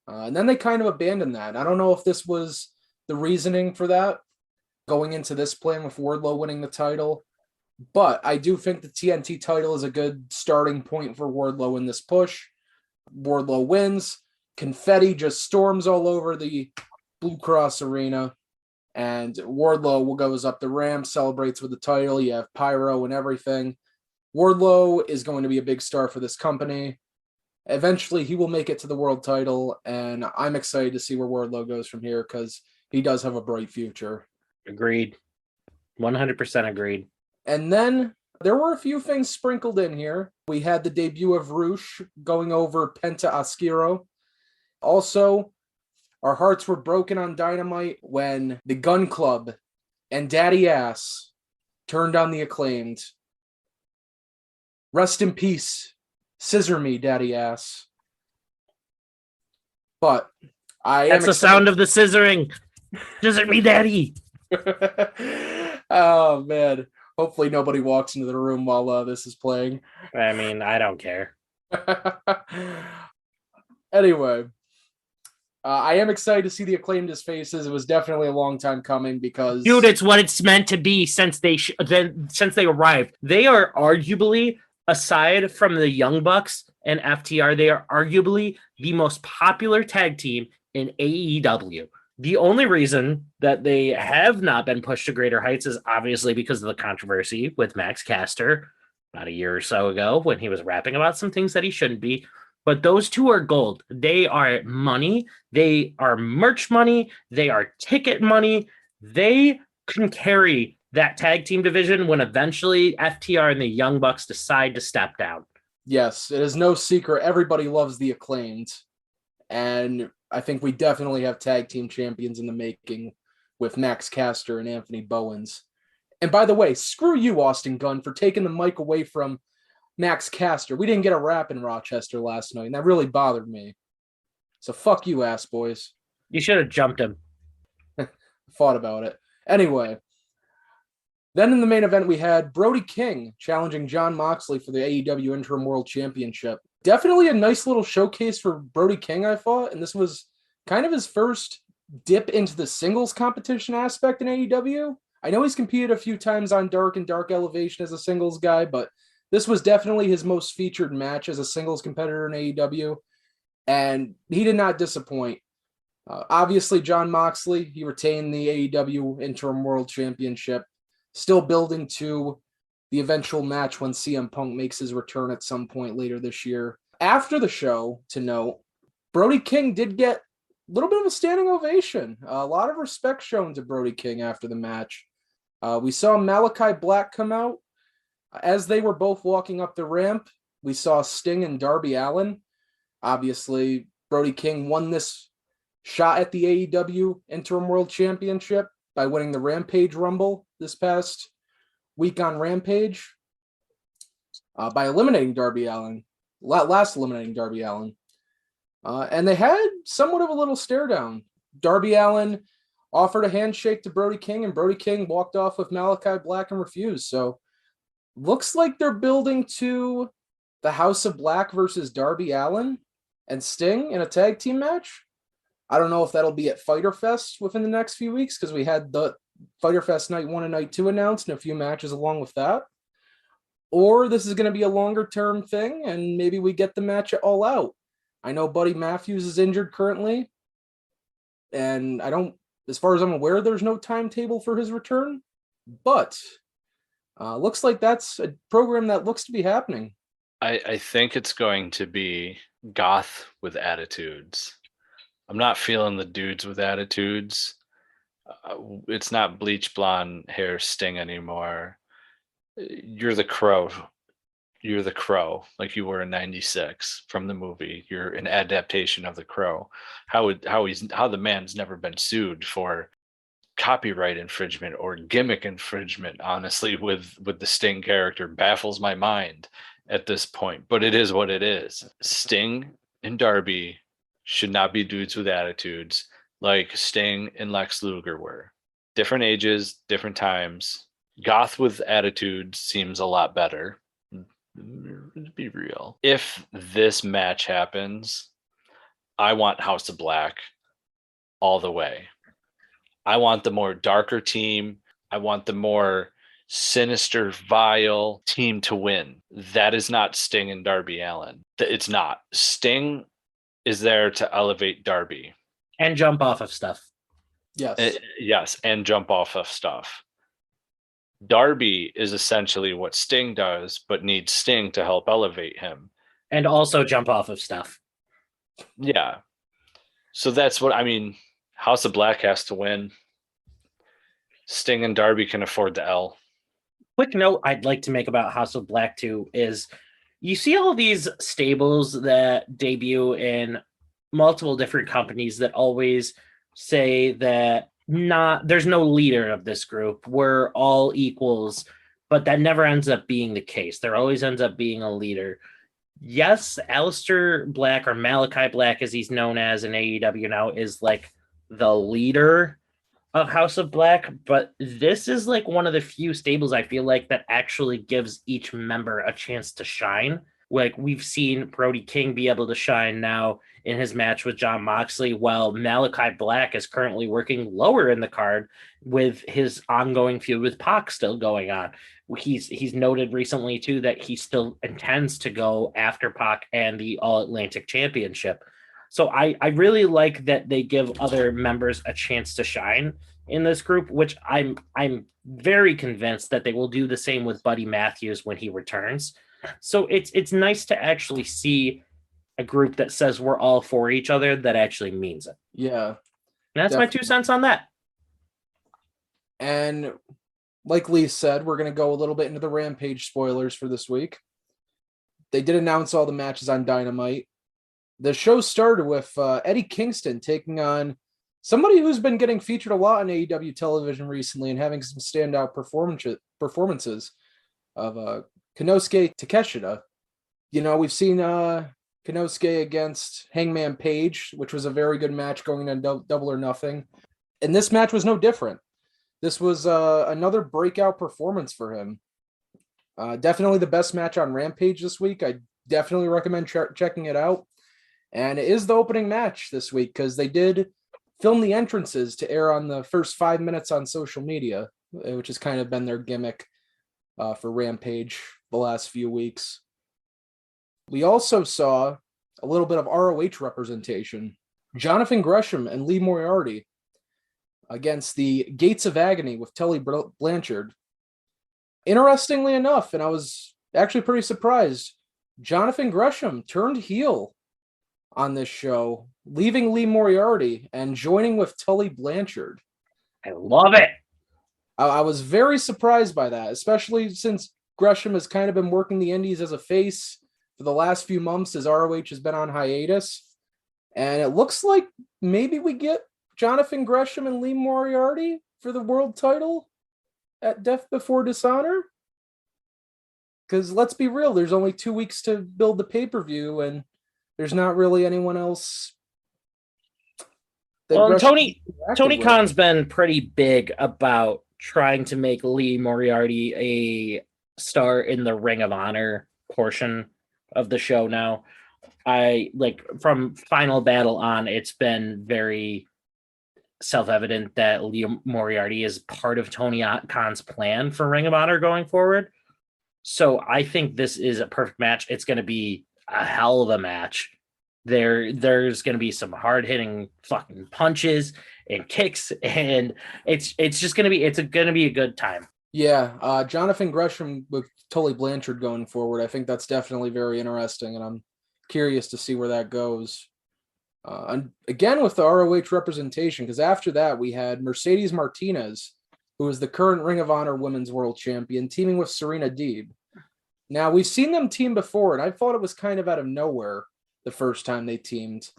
And then they kind of abandoned that. I don't know if this was the reasoning for that going into this plan with Wardlow winning the title, but I do think the TNT title is a good starting point for Wardlow in this push. Wardlow wins, confetti just storms all over the Blue Cross Arena, and Wardlow goes up the ramp, celebrates with the title. You have pyro and everything. Wardlow is going to be a big star for this company. Eventually, he will make it to the world title, and I'm excited to see where Wardlow goes from here, because he does have a bright future. Agreed. 100% agreed. And then there were a few things sprinkled in here. We had the debut of Roosh going over Penta Oscuro. Also, our hearts were broken on Dynamite when the Gun Club and Daddy Ass turned on the Acclaimed. Rest in peace. Scissor me, Daddy Ass. But That's the sound of the scissoring. Scissor me, Daddy. Oh, man. Hopefully nobody walks into the room while this is playing. I mean, I don't care. Anyway, I am excited to see the Acclaimed faces. It was definitely a long time coming because... Dude, it's what it's meant to be since they arrived. They are arguably, aside from the Young Bucks and FTR, they are arguably the most popular tag team in AEW. The only reason that they have not been pushed to greater heights is obviously because of the controversy with Max Caster about a year or so ago when he was rapping about some things that he shouldn't be. But those two are gold. They are money. They are merch money. They are ticket money. They can carry that tag team division when eventually FTR and the Young Bucks decide to step down. Yes, it is no secret. Everybody loves the Acclaimed. And I think we definitely have tag team champions in the making with Max Caster and Anthony Bowens. And by the way, screw you, Austin Gunn, for taking the mic away from Max Caster. We didn't get a rap in Rochester last night, and that really bothered me. So fuck you, ass boys. You should have jumped him. Thought about it. Anyway, then in the main event, we had Brody King challenging Jon Moxley for the AEW Interim World Championship. Definitely a nice little showcase for Brody King, I thought, and this was kind of his first dip into the singles competition aspect in AEW. I know he's competed a few times on Dark and Dark Elevation as a singles guy, but this was definitely his most featured match as a singles competitor in AEW, and he did not disappoint. Obviously, Jon Moxley, he retained the AEW Interim World Championship, still building to the eventual match when CM Punk makes his return at some point later this year. After the show, to note, Brody King did get a little bit of a standing ovation. A lot of respect shown to Brody King after the match. We saw Malachi Black come out. As they were both walking up the ramp, we saw Sting and Darby Allin. Obviously, Brody King won this shot at the AEW Interim World Championship by winning the Rampage Rumble this past week on Rampage by eliminating Darby Allin, last eliminating Darby Allin. And they had somewhat of a little stare down. Darby Allin offered a handshake to Brody King, and Brody King walked off with Malachi Black and refused. So looks like they're building to the House of Black versus Darby Allin and Sting in a tag team match. I don't know if that'll be at Fyter Fest within the next few weeks, because we had the Fyter Fest Night 1 and Night 2 announced and a few matches along with that. Or this is going to be a longer term thing, and maybe we get the match at All Out. I know Buddy Matthews is injured currently, and as far as I'm aware, there's no timetable for his return, but looks like that's a program that looks to be happening. I think it's going to be goth with attitudes. I'm not feeling the dudes with attitudes. It's not bleach blonde hair Sting anymore. You're the Crow. You're the Crow, like you were in '96 from the movie. You're an adaptation of the Crow. How the man's never been sued for copyright infringement or gimmick infringement, honestly, with the Sting character baffles my mind at this point. But it is what it is. Sting and Darby should not be dudes with attitudes like Sting and Lex Luger were. Different ages, different times. Goth with attitude seems a lot better. Be real. If this match happens, I want House of Black all the way. I want the more darker team. I want the more sinister, vile team to win. That is not Sting and Darby Allin. It's not. Sting is there to elevate Darby. And jump off of stuff. Yes. Yes, and jump off of stuff. Darby is essentially what Sting does, but needs Sting to help elevate him. And also jump off of stuff. Yeah. So that's what I mean. House of Black has to win. Sting and Darby can afford the L. Quick note I'd like to make about House of Black too is you see all these stables that debut in multiple different companies that always say that there's no leader of this group. We're all equals, but that never ends up being the case. There always ends up being a leader. Yes, Aleister Black, or Malachi Black as he's known as in AEW now, is like the leader of House of Black, but this is like one of the few stables I feel like that actually gives each member a chance to shine. Like we've seen Brody King be able to shine now in his match with Jon Moxley, while Malachi Black is currently working lower in the card with his ongoing feud with Pac still going on. He's noted recently too that he still intends to go after Pac and the All Atlantic Championship. So I really like that they give other members a chance to shine in this group, which I'm very convinced that they will do the same with Buddy Matthews when he returns. So it's nice to actually see a group that says we're all for each other that actually means it. Yeah. And that's definitely my 2 cents on that. And like Lee said, we're going to go a little bit into the Rampage spoilers for this week. They did announce all the matches on Dynamite. The show started with Eddie Kingston taking on somebody who's been getting featured a lot on AEW television recently and having some standout performances of Konosuke Takeshita. You know, we've seen Konosuke against Hangman Page, which was a very good match going on Double or Nothing. And this match was no different. This was another breakout performance for him. Definitely the best match on Rampage this week. I definitely recommend checking it out. And it is the opening match this week because they did film the entrances to air on the first 5 minutes on social media, which has kind of been their gimmick for Rampage the last few weeks. We also saw a little bit of ROH representation. Jonathan Gresham and Lee Moriarty against the Gates of Agony with Tully Blanchard. Interestingly enough, and I was actually pretty surprised, Jonathan Gresham turned heel on this show, leaving Lee Moriarty and joining with Tully Blanchard. I love it. I was very surprised by that, especially since Gresham has kind of been working the indies as a face for the last few months as ROH has been on hiatus. And it looks like maybe we get Jonathan Gresham and Lee Moriarty for the world title at Death Before Dishonor. Because let's be real, there's only 2 weeks to build the pay-per-view, and there's not really anyone else. Well, Tony Khan's been pretty big about trying to make Lee Moriarty a star in the Ring of Honor portion of the show now. From Final Battle on, it's been very self-evident that Lee Moriarty is part of Tony Khan's plan for Ring of Honor going forward. So I think this is a perfect match. It's going to be a hell of a match. There's going to be some hard-hitting fucking punches and kicks, and it's going to be a good time. Yeah, Jonathan Gresham with Tully Blanchard going forward, I think that's definitely very interesting, and I'm curious to see where that goes. And again with the ROH representation, because after that we had Mercedes Martinez, who is the current Ring of Honor Women's World Champion, teaming with Serena Deeb. Now, we've seen them team before, and I thought it was kind of out of nowhere the first time they teamed.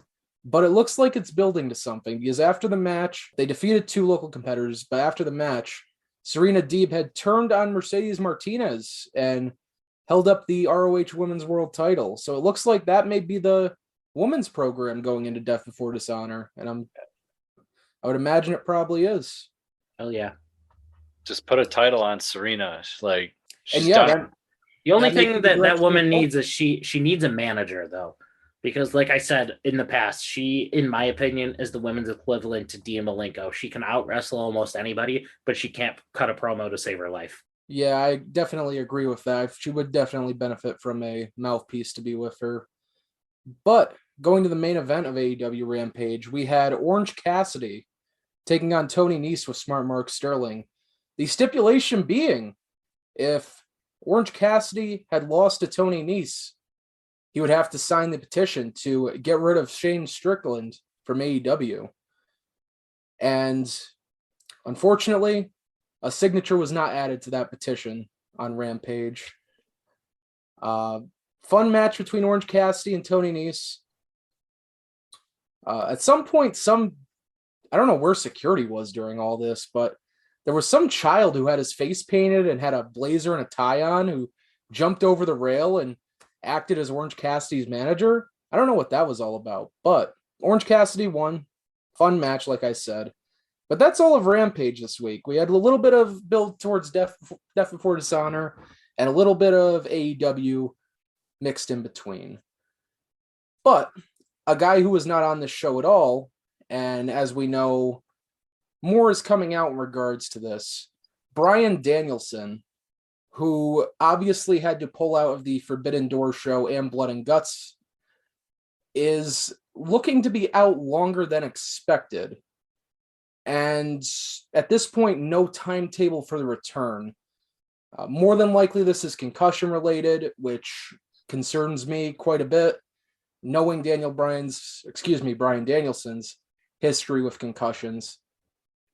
But it looks like it's building to something, because after the match, they defeated 2 local competitors, but after the match, Serena Deeb had turned on Mercedes Martinez and held up the ROH Women's World title. So it looks like that may be the women's program going into Death Before Dishonor, and I would imagine it probably is. Hell yeah. Just put a title on Serena. The only thing that woman needs is she needs a manager, though, because like I said in the past, she, in my opinion, is the women's equivalent to Dean Malenko. She can out wrestle almost anybody, but she can't cut a promo to save her life. Yeah, I definitely agree with that. She would definitely benefit from a mouthpiece to be with her. But going to the main event of AEW Rampage, we had Orange Cassidy taking on Tony Nese with Smart Mark Sterling. The stipulation being, if Orange Cassidy had lost to Tony Nese, he would have to sign the petition to get rid of Shane Strickland from AEW. And unfortunately, a signature was not added to that petition on Rampage. Fun match between Orange Cassidy and Tony Nese. At some point, I don't know where security was during all this, but there was some child who had his face painted and had a blazer and a tie on who jumped over the rail and acted as Orange Cassidy's manager. I don't know what that was all about, but Orange Cassidy won. Fun match, like I said. But that's all of Rampage this week. We had a little bit of build towards Death Before Dishonor and a little bit of AEW mixed in between. But a guy who was not on this show at all, and as we know, more is coming out in regards to this. Bryan Danielson, who obviously had to pull out of the Forbidden Door show and Blood and Guts, is looking to be out longer than expected. And at this point, no timetable for the return. More than likely, this is concussion related, which concerns me quite a bit, knowing Bryan Danielson's history with concussions.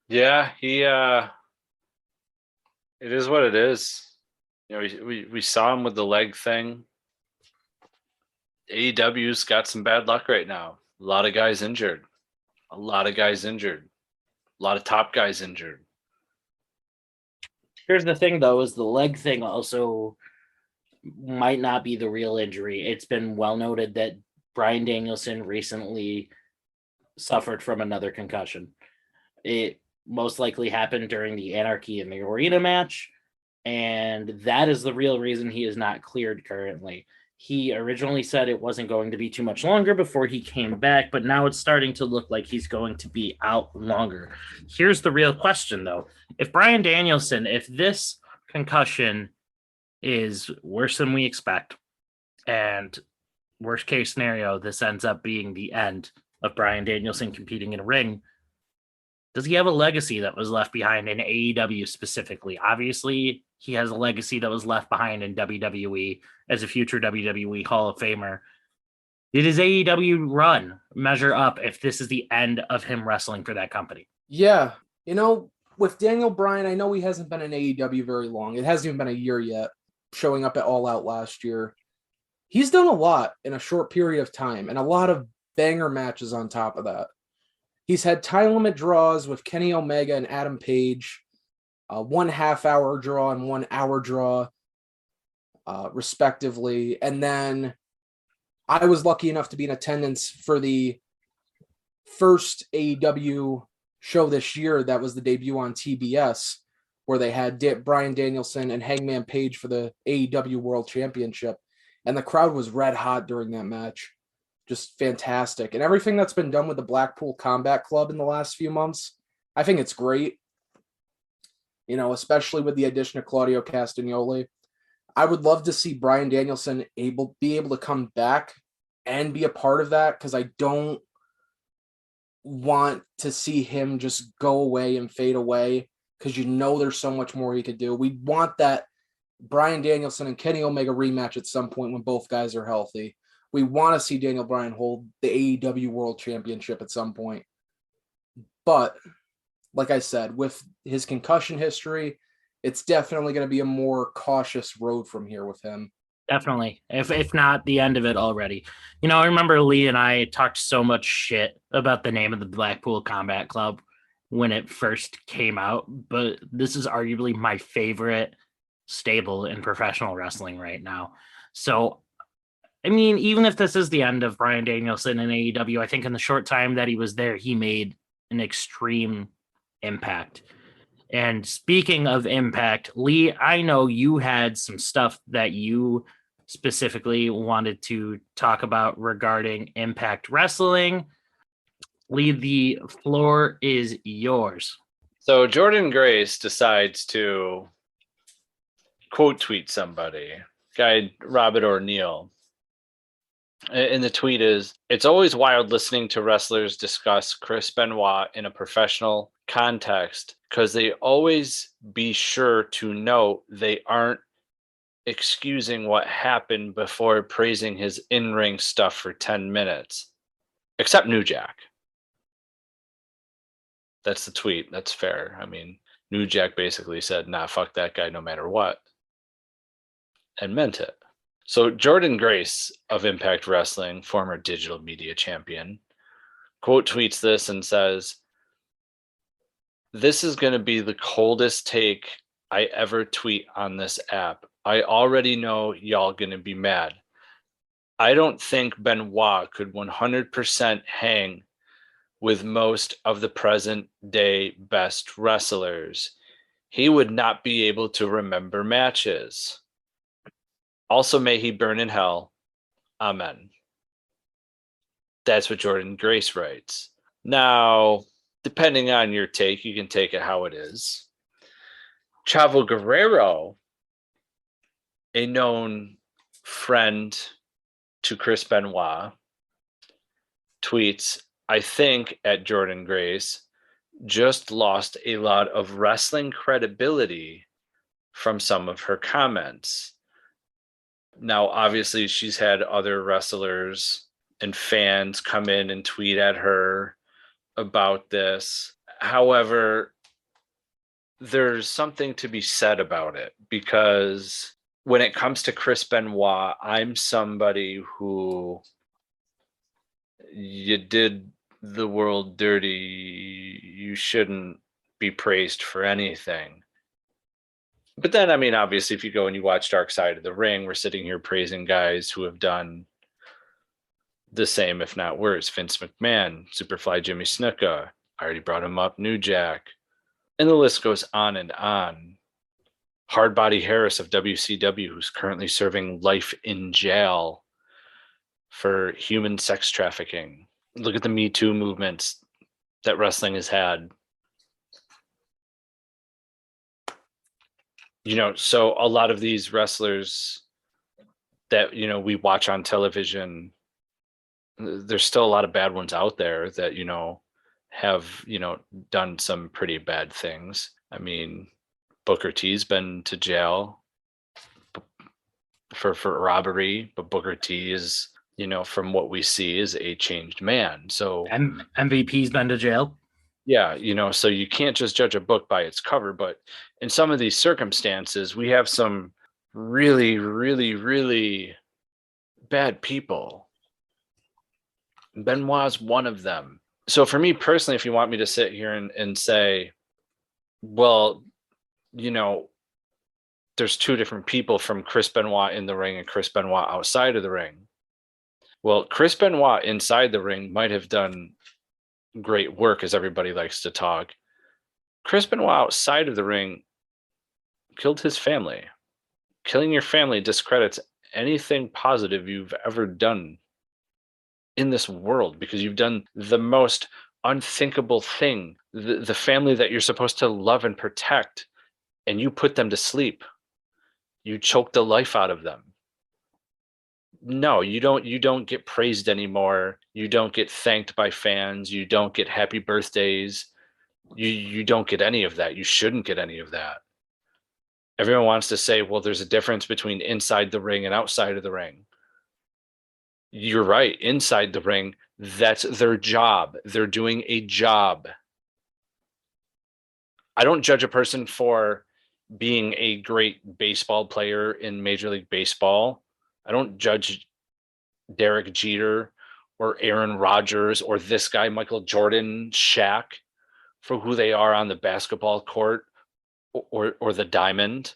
Yeah, it is what it is. You know, we saw him with the leg thing. AEW's got some bad luck right now. A lot of guys injured. A lot of top guys injured. Here's the thing, though, is the leg thing also might not be the real injury. It's been well noted that Bryan Danielson recently suffered from another concussion. It most likely happened during the Anarchy in the Arena match, and that is the real reason he is not cleared currently. He originally said it wasn't going to be too much longer before he came back, but now it's starting to look like he's going to be out longer. Here's the real question, though. If Bryan Danielson, if this concussion is worse than we expect, and worst case scenario, this ends up being the end of Bryan Danielson competing in a ring. Does he have a legacy that was left behind in AEW specifically? Obviously, he has a legacy that was left behind in WWE as a future WWE Hall of Famer. Did his AEW run measure up if this is the end of him wrestling for that company? Yeah. With Daniel Bryan, I know he hasn't been in AEW very long. It hasn't even been a year yet, showing up at All Out last year. He's done a lot in a short period of time and a lot of banger matches on top of that. He's had time limit draws with Kenny Omega and Adam Page, 1 half-hour draw and 1 hour draw, respectively. And then I was lucky enough to be in attendance for the first AEW show this year. That was the debut on TBS, where they had Bryan Danielson and Hangman Page for the AEW World Championship. And the crowd was red hot during that match. Just fantastic. And everything that's been done with the Blackpool Combat Club in the last few months, I think it's great. Especially with the addition of Claudio Castagnoli. I would love to see Bryan Danielson be able to come back and be a part of that, because I don't want to see him just go away and fade away, because there's so much more he could do. We want that Bryan Danielson and Kenny Omega rematch at some point when both guys are healthy. We want to see Daniel Bryan hold the AEW World Championship at some point. But, like I said, with his concussion history, it's definitely going to be a more cautious road from here with him. Definitely. If not the end of it already. I remember Lee and I talked so much shit about the name of the Blackpool Combat Club when it first came out, but this is arguably my favorite stable in professional wrestling right now. So, even if this is the end of Bryan Danielson in AEW, I think in the short time that he was there, he made an extreme impact. And speaking of impact, Lee, I know you had some stuff that you specifically wanted to talk about regarding Impact Wrestling. Lee, the floor is yours. So Jordynne Grace decides to quote tweet somebody, guy Robert O'Neill. And the tweet is, "It's always wild listening to wrestlers discuss Chris Benoit in a professional context, because they always be sure to note they aren't excusing what happened before praising his in-ring stuff for 10 minutes. Except New Jack." That's the tweet. That's fair. New Jack basically said, "Nah, fuck that guy no matter what." And meant it. So Jordynne Grace of Impact Wrestling, former digital media champion, quote tweets this and says, "This is going to be the coldest take I ever tweet on this app. I already know y'all going to be mad. I don't think Benoit could 100% hang with most of the present day best wrestlers. He would not be able to remember matches. Also, may he burn in hell. Amen." That's what Jordynne Grace writes. Now, depending on your take, you can take it how it is. Chavo Guerrero, a known friend to Chris Benoit, tweets, "I think at Jordynne Grace just lost a lot of wrestling credibility from some of her comments." Now, obviously, she's had other wrestlers and fans come in and tweet at her about this. However, there's something to be said about it, because when it comes to Chris Benoit, I'm somebody who, you did the world dirty, you shouldn't be praised for anything. But then, obviously, if you go and you watch Dark Side of the Ring, we're sitting here praising guys who have done the same, if not worse. Vince McMahon, Superfly Jimmy Snuka, I already brought him up, New Jack. And the list goes on and on. Hardbody Harris of WCW, who's currently serving life in jail for human sex trafficking. Look at the Me Too movements that wrestling has had. So a lot of these wrestlers that, we watch on television there's still a lot of bad ones out there that, have, done some pretty bad things. I mean, Booker T's been to jail for robbery, but Booker T is, from what we see, is a changed man. So MVP's been to jail. Yeah, so you can't just judge a book by its cover, but in some of these circumstances, we have some really, really, really bad people. Benoit's one of them. So for me personally, if you want me to sit here and say, well, there's two different people from Chris Benoit in the ring and Chris Benoit outside of the ring. Well, Chris Benoit inside the ring might have done great work, as everybody likes to talk. Chris Benoit outside of the ring killed his family. Killing your family discredits anything positive you've ever done in this world, because you've done the most unthinkable thing. The family that you're supposed to love and protect, and you put them to sleep. You choke the life out of them. No, you don't get praised anymore. You don't get thanked by fans. You don't get happy birthdays. You don't get any of that. You shouldn't get any of that. Everyone wants to say, well, there's a difference between inside the ring and outside of the ring. You're right. Inside the ring, that's their job. They're doing a job. I don't judge a person for being a great baseball player in Major League Baseball. I don't judge Derek Jeter or Aaron Rodgers or this guy, Michael Jordan, Shaq, for who they are on the basketball court or the diamond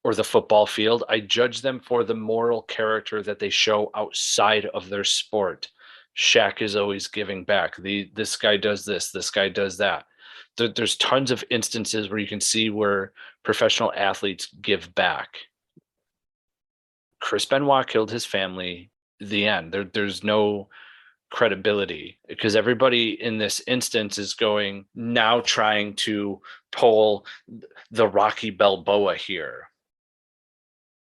or the football field. I judge them for the moral character that they show outside of their sport. Shaq is always giving back. This guy does this guy does that. There's tons of instances where you can see where professional athletes give back. Chris Benoit killed his family. The end. There's no credibility, because everybody in this instance is now trying to pull the Rocky Balboa here,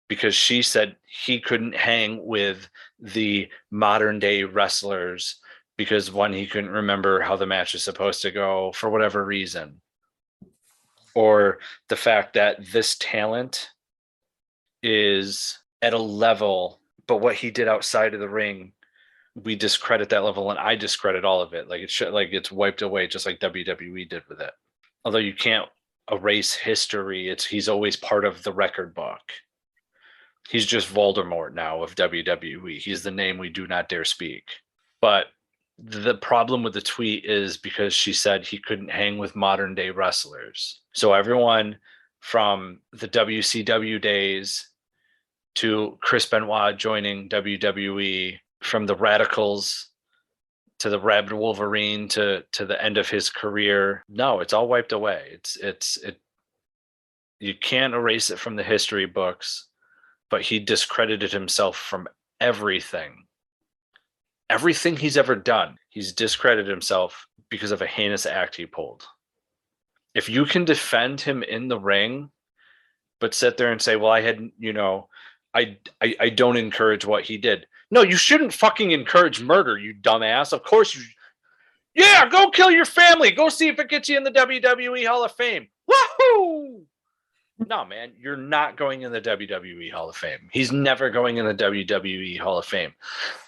because she said he couldn't hang with the modern day wrestlers because, one, he couldn't remember how the match is supposed to go for whatever reason, or the fact that this talent is at a level, but what he did outside of the ring, we discredit that level, and I discredit all of it. Like it's wiped away, just like WWE did with it. Although you can't erase history, he's always part of the record book. He's just Voldemort now of WWE. He's the name we do not dare speak. But the problem with the tweet is because she said he couldn't hang with modern day wrestlers. So everyone from the WCW days to Chris Benoit joining WWE, from the Radicals to the Rabid Wolverine to the end of his career, no, it's all wiped away. You can't erase it from the history books, but he discredited himself from everything. Everything he's ever done, he's discredited himself because of a heinous act he pulled. If you can defend him in the ring, but sit there and say, well, I don't encourage what he did. No, you shouldn't fucking encourage murder, you dumbass. Of course yeah, go kill your family. Go see if it gets you in the WWE Hall of Fame. Woohoo! No, man, you're not going in the WWE Hall of Fame. He's never going in the WWE Hall of Fame.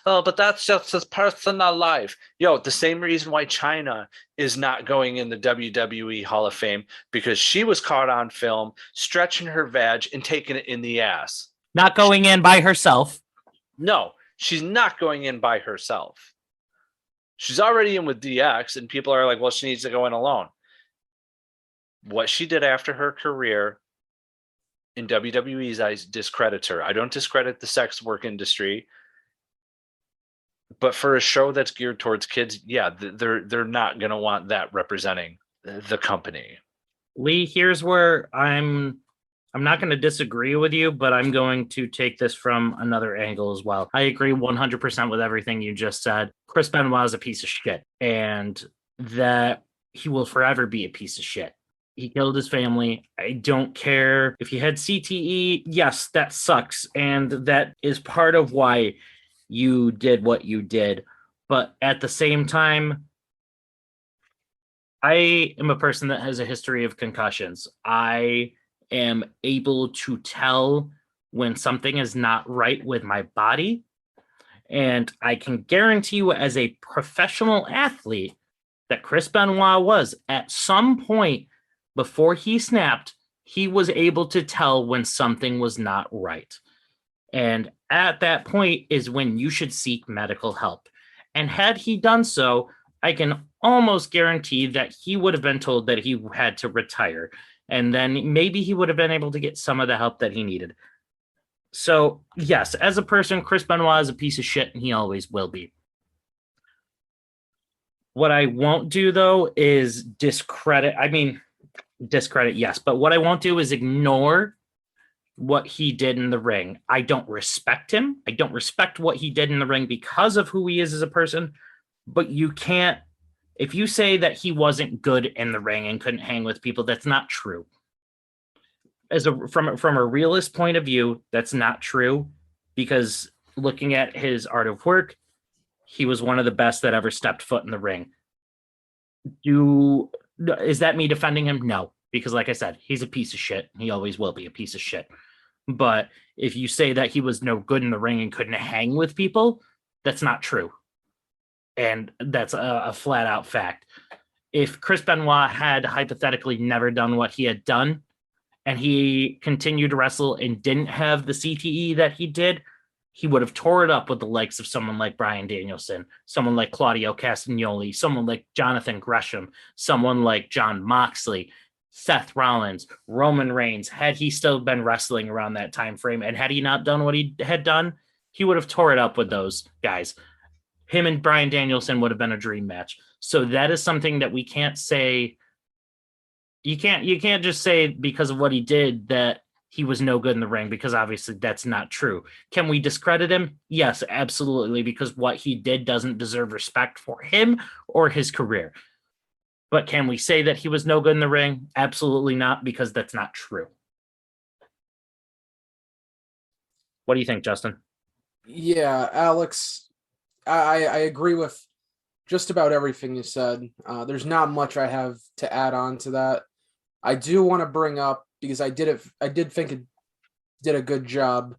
Oh, but that's just his personal life. Yo, the same reason why China is not going in the WWE Hall of Fame, because she was caught on film stretching her vag and taking it in the ass. Not going in by herself. No, she's not going in by herself. She's already in with DX, and people are like, well, she needs to go in alone. What she did after her career in WWE's eyes discredits her. I don't discredit the sex work industry, but for a show that's geared towards kids, yeah, they're not going to want that representing the company. Lee, here's where I'm not going to disagree with you, but I'm going to take this from another angle as well. I agree 100% with everything you just said. Chris Benoit is a piece of shit, and that he will forever be a piece of shit. He killed his family. I don't care if he had CTE. Yes, that sucks. And that is part of why you did what you did. But at the same time, I am a person that has a history of concussions. I am able to tell when something is not right with my body. And I can guarantee you, as a professional athlete, that Chris Benoit was at some point before he snapped, he was able to tell when something was not right. And at that point is when you should seek medical help. And had he done so, I can almost guarantee that he would have been told that he had to retire. And then maybe he would have been able to get some of the help that he needed. So, yes, as a person, Chris Benoit is a piece of shit, and he always will be. What I won't do, though, is discredit, yes, but what I won't do is ignore what he did in the ring. I don't respect him. I don't respect what he did in the ring because of who he is as a person, but you can't, if you say that he wasn't good in the ring and couldn't hang with people, that's not true. From a realist point of view, that's not true, because looking at his art of work, he was one of the best that ever stepped foot in the ring. Is that me defending him? No, because like I said, he's a piece of shit. He always will be a piece of shit. But if you say that he was no good in the ring and couldn't hang with people, that's not true. And that's a flat out fact. If Chris Benoit had hypothetically never done what he had done, and he continued to wrestle and didn't have the CTE that he did, he would have tore it up with the likes of someone like Bryan Danielson, someone like Claudio Castagnoli, someone like Jonathan Gresham, someone like Jon Moxley, Seth Rollins, Roman Reigns. Had he still been wrestling around that time frame, and had he not done what he had done, he would have tore it up with those guys. Him and Bryan Danielson would have been a dream match. So that is something that we can't say. You can't just say because of what he did that he was no good in the ring, because obviously that's not true. Can we discredit him? Yes, absolutely, because what he did doesn't deserve respect for him or his career. But can we say that he was no good in the ring? Absolutely not, because that's not true. What do you think, Justin? Yeah, Alex, I agree with just about everything you said. There's not much I have to add on to that. I do want to bring up, because I did think it did a good job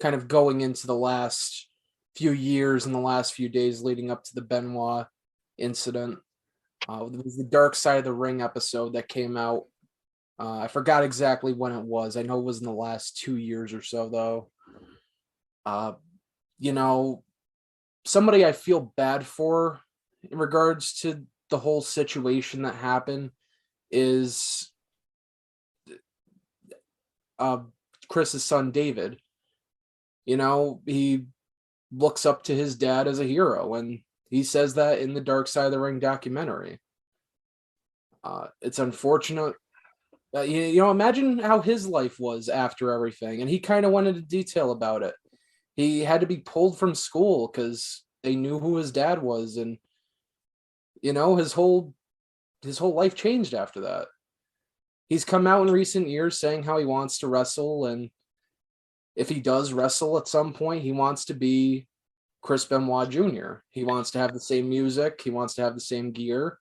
kind of going into the last few years and the last few days leading up to the Benoit incident. It was the Dark Side of the Ring episode that came out. I forgot exactly when it was. I know it was in the last 2 years or so, though. Somebody I feel bad for in regards to the whole situation that happened is Chris's son, David. He looks up to his dad as a hero, and he says that in the Dark Side of the Ring documentary. It's unfortunate. Imagine how his life was after everything, and he kind of went into detail about it. He had to be pulled from school because they knew who his dad was, and his whole life changed after that. He's come out in recent years saying how he wants to wrestle, and if he does wrestle at some point, he wants to be Chris Benoit Jr. He wants to have the same music, he wants to have the same gear,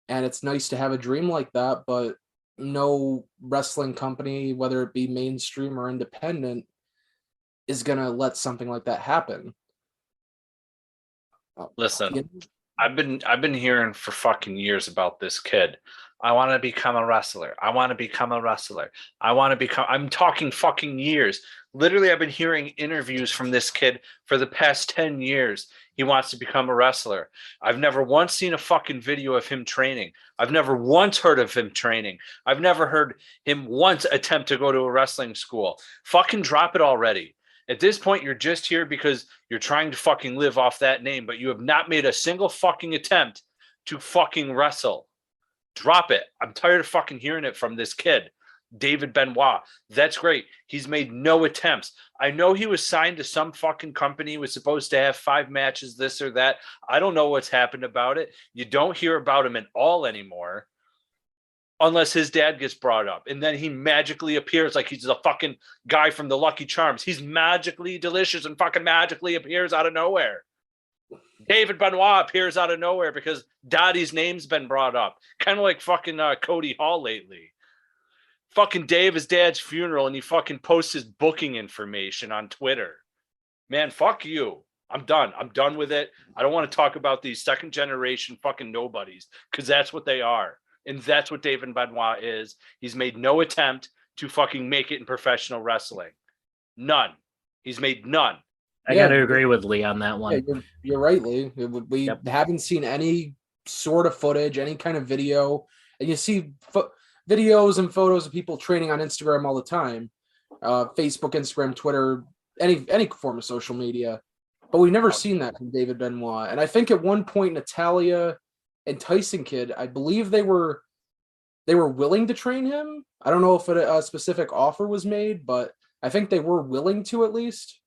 and it's nice to have a dream like that, but no wrestling company, whether it be mainstream or independent, is going to let something like that happen. Listen, I've been hearing for fucking years about this kid. I want to become a wrestler. I want to become a wrestler. I'm talking fucking years. Literally, I've been hearing interviews from this kid for the past 10 years. He wants to become a wrestler. I've never once seen a fucking video of him training. I've never once heard of him training. I've never heard him once attempt to go to a wrestling school. Fucking drop it already. At this point, you're just here because you're trying to fucking live off that name, but you have not made a single fucking attempt to fucking wrestle. Drop it. I'm tired of fucking hearing it from this kid, David Benoit. That's great. He's made no attempts. I know he was signed to some fucking company, was supposed to have 5 matches, this or that. I don't know what's happened about it. You don't hear about him at all anymore. unless his dad gets brought up. And then he magically appears like he's the fucking guy from the Lucky Charms. He's magically delicious and fucking magically appears out of nowhere. David Benoît appears out of nowhere because Dottie's name's been brought up. Kind of like fucking Cody Hall lately. Fucking day of his dad's funeral and he fucking posts his booking information on Twitter. Man, fuck you. I'm done. I'm done with it. I don't want to talk about these second generation fucking nobodies because that's what they are. And that's what David Benoît is. He's made no attempt to fucking make it in professional wrestling. None. He's made none. I got to agree with Lee on that one. Yeah, you're right, Lee. We haven't seen any sort of footage, any kind of video. And you see videos and photos of people training on Instagram all the time. Facebook, Instagram, Twitter, any form of social media. But we've never seen that from David Benoît. And I think at one point, Natalya and Tyson Kidd, I believe they were willing to train him. I don't know if a specific offer was made, but I think they were willing to at least.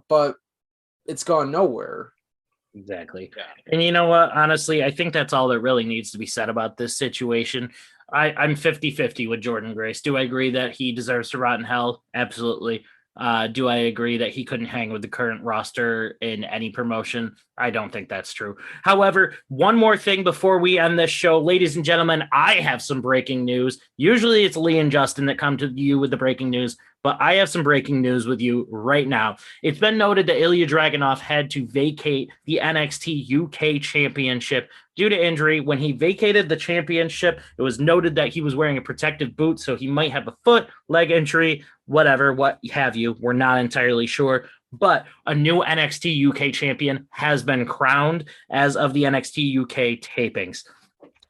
But it's gone nowhere. Exactly. And you know what? Honestly, I think that's all that really needs to be said about this situation. I'm 50-50 with Jordynne Grace. Do I agree that he deserves to rot in hell? Absolutely. Do I agree that he couldn't hang with the current roster in any promotion? I don't think that's true. However, one more thing before we end this show, ladies and gentlemen, I have some breaking news. Usually it's Lee and Justin that come to you with the breaking news, but I have some breaking news with you right now. It's been noted that Ilya Dragunov had to vacate the NXT UK Championship due to injury. When he vacated the championship, it was noted that he was wearing a protective boot, so he might have a foot, leg injury, whatever, what have you. We're not entirely sure. But a new NXT UK champion has been crowned as of the NXT UK tapings.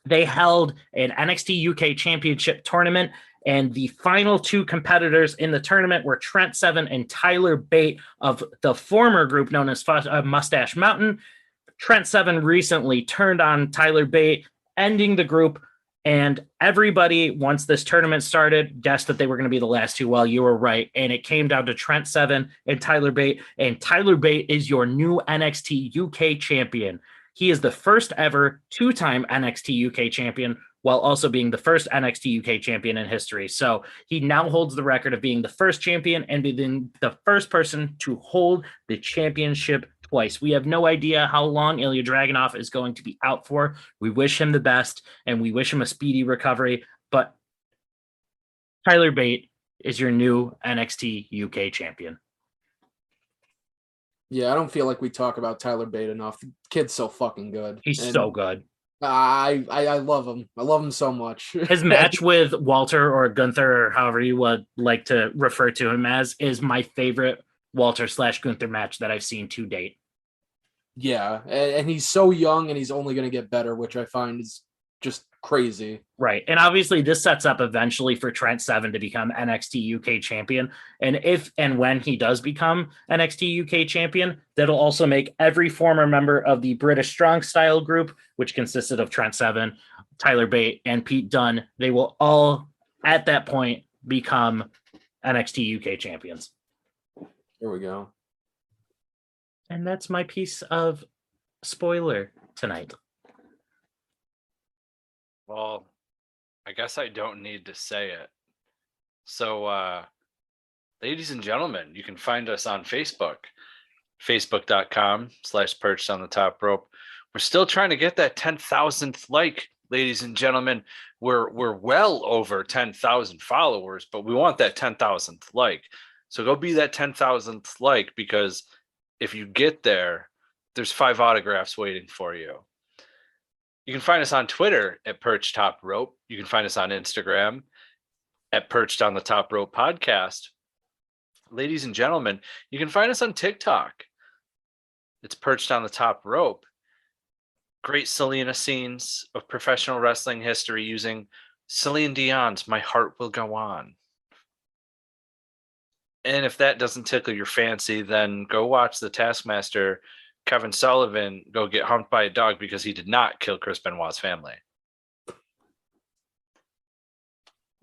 They held an NXT UK championship tournament, and the final two competitors in the tournament were Trent Seven and Tyler Bate of the former group known as Mustache Mountain. Trent Seven recently turned on Tyler Bate, ending the group. And everybody, once this tournament started, guessed that they were going to be the last two. Well, you were right. And it came down to Trent Seven and Tyler Bate. And Tyler Bate is your new NXT UK champion. He is the first ever two-time NXT UK champion, while also being the first NXT UK champion in history. So he now holds the record of being the first champion and being the first person to hold the championship twice. We have no idea how long Ilya Dragunov is going to be out for. We wish him the best and we wish him a speedy recovery, but Tyler Bate is your new NXT UK champion. Yeah, I don't feel like we talk about Tyler Bate enough. The kid's so fucking good. He's so good. I love him. I love him so much. His match with Walter or Gunther, or however you would like to refer to him as, is my favorite Walter/Gunther match that I've seen to date. Yeah, and he's so young and he's only going to get better, which I find is just crazy. Right. And obviously this sets up eventually for Trent Seven to become NXT UK champion. And if and when he does become NXT UK champion, that'll also make every former member of the British Strong Style group, which consisted of Trent Seven, Tyler Bate, and Pete Dunne, they will all at that point become NXT UK champions. Here we go. And that's my piece of spoiler tonight. Well, I guess I don't need to say it. So, ladies and gentlemen, you can find us on Facebook, facebook.com/perched on the top rope. We're still trying to get that 10,000th like, ladies and gentlemen. We're well over 10,000 followers, but we want that 10,000th like. So go be that 10,000th like, because if you get there, there's 5 autographs waiting for you. You can find us on Twitter at Perched Top Rope. You can find us on Instagram at Perched on the Top Rope Podcast. Ladies and gentlemen, you can find us on TikTok. It's Perched on the Top Rope. Great Selena scenes of professional wrestling history using Celine Dion's My Heart Will Go On. And if that doesn't tickle your fancy, then go watch the Taskmaster Kevin Sullivan go get humped by a dog because he did not kill Chris Benoit's family.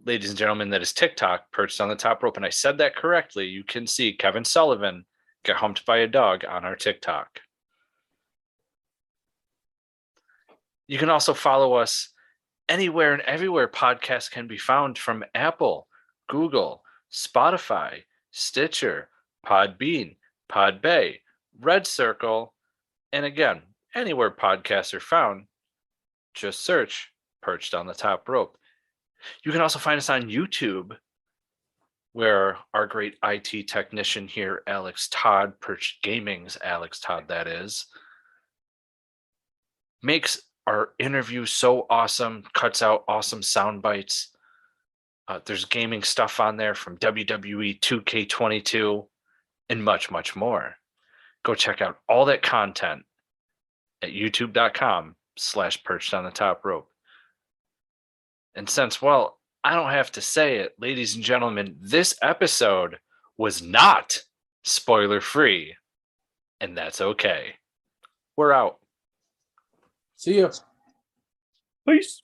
Ladies and gentlemen, that is TikTok, Perched on the Top Rope. And I said that correctly. You can see Kevin Sullivan get humped by a dog on our TikTok. You can also follow us anywhere and everywhere podcasts can be found, from Apple, Google, Spotify, Stitcher, Podbean, Podbay, Red Circle, and again, anywhere podcasts are found, just search Perched on the Top Rope. You can also find us on YouTube, where our great IT technician here, Alex Todd, Perched Gaming's Alex Todd, that is, makes our interview so awesome, cuts out awesome sound bites. There's gaming stuff on there from WWE 2K22 and much, much more. Go check out all that content at youtube.com/perched on the top rope. And since, well, I don't have to say it, ladies and gentlemen, this episode was not spoiler free, and that's okay. We're out. See you. Peace.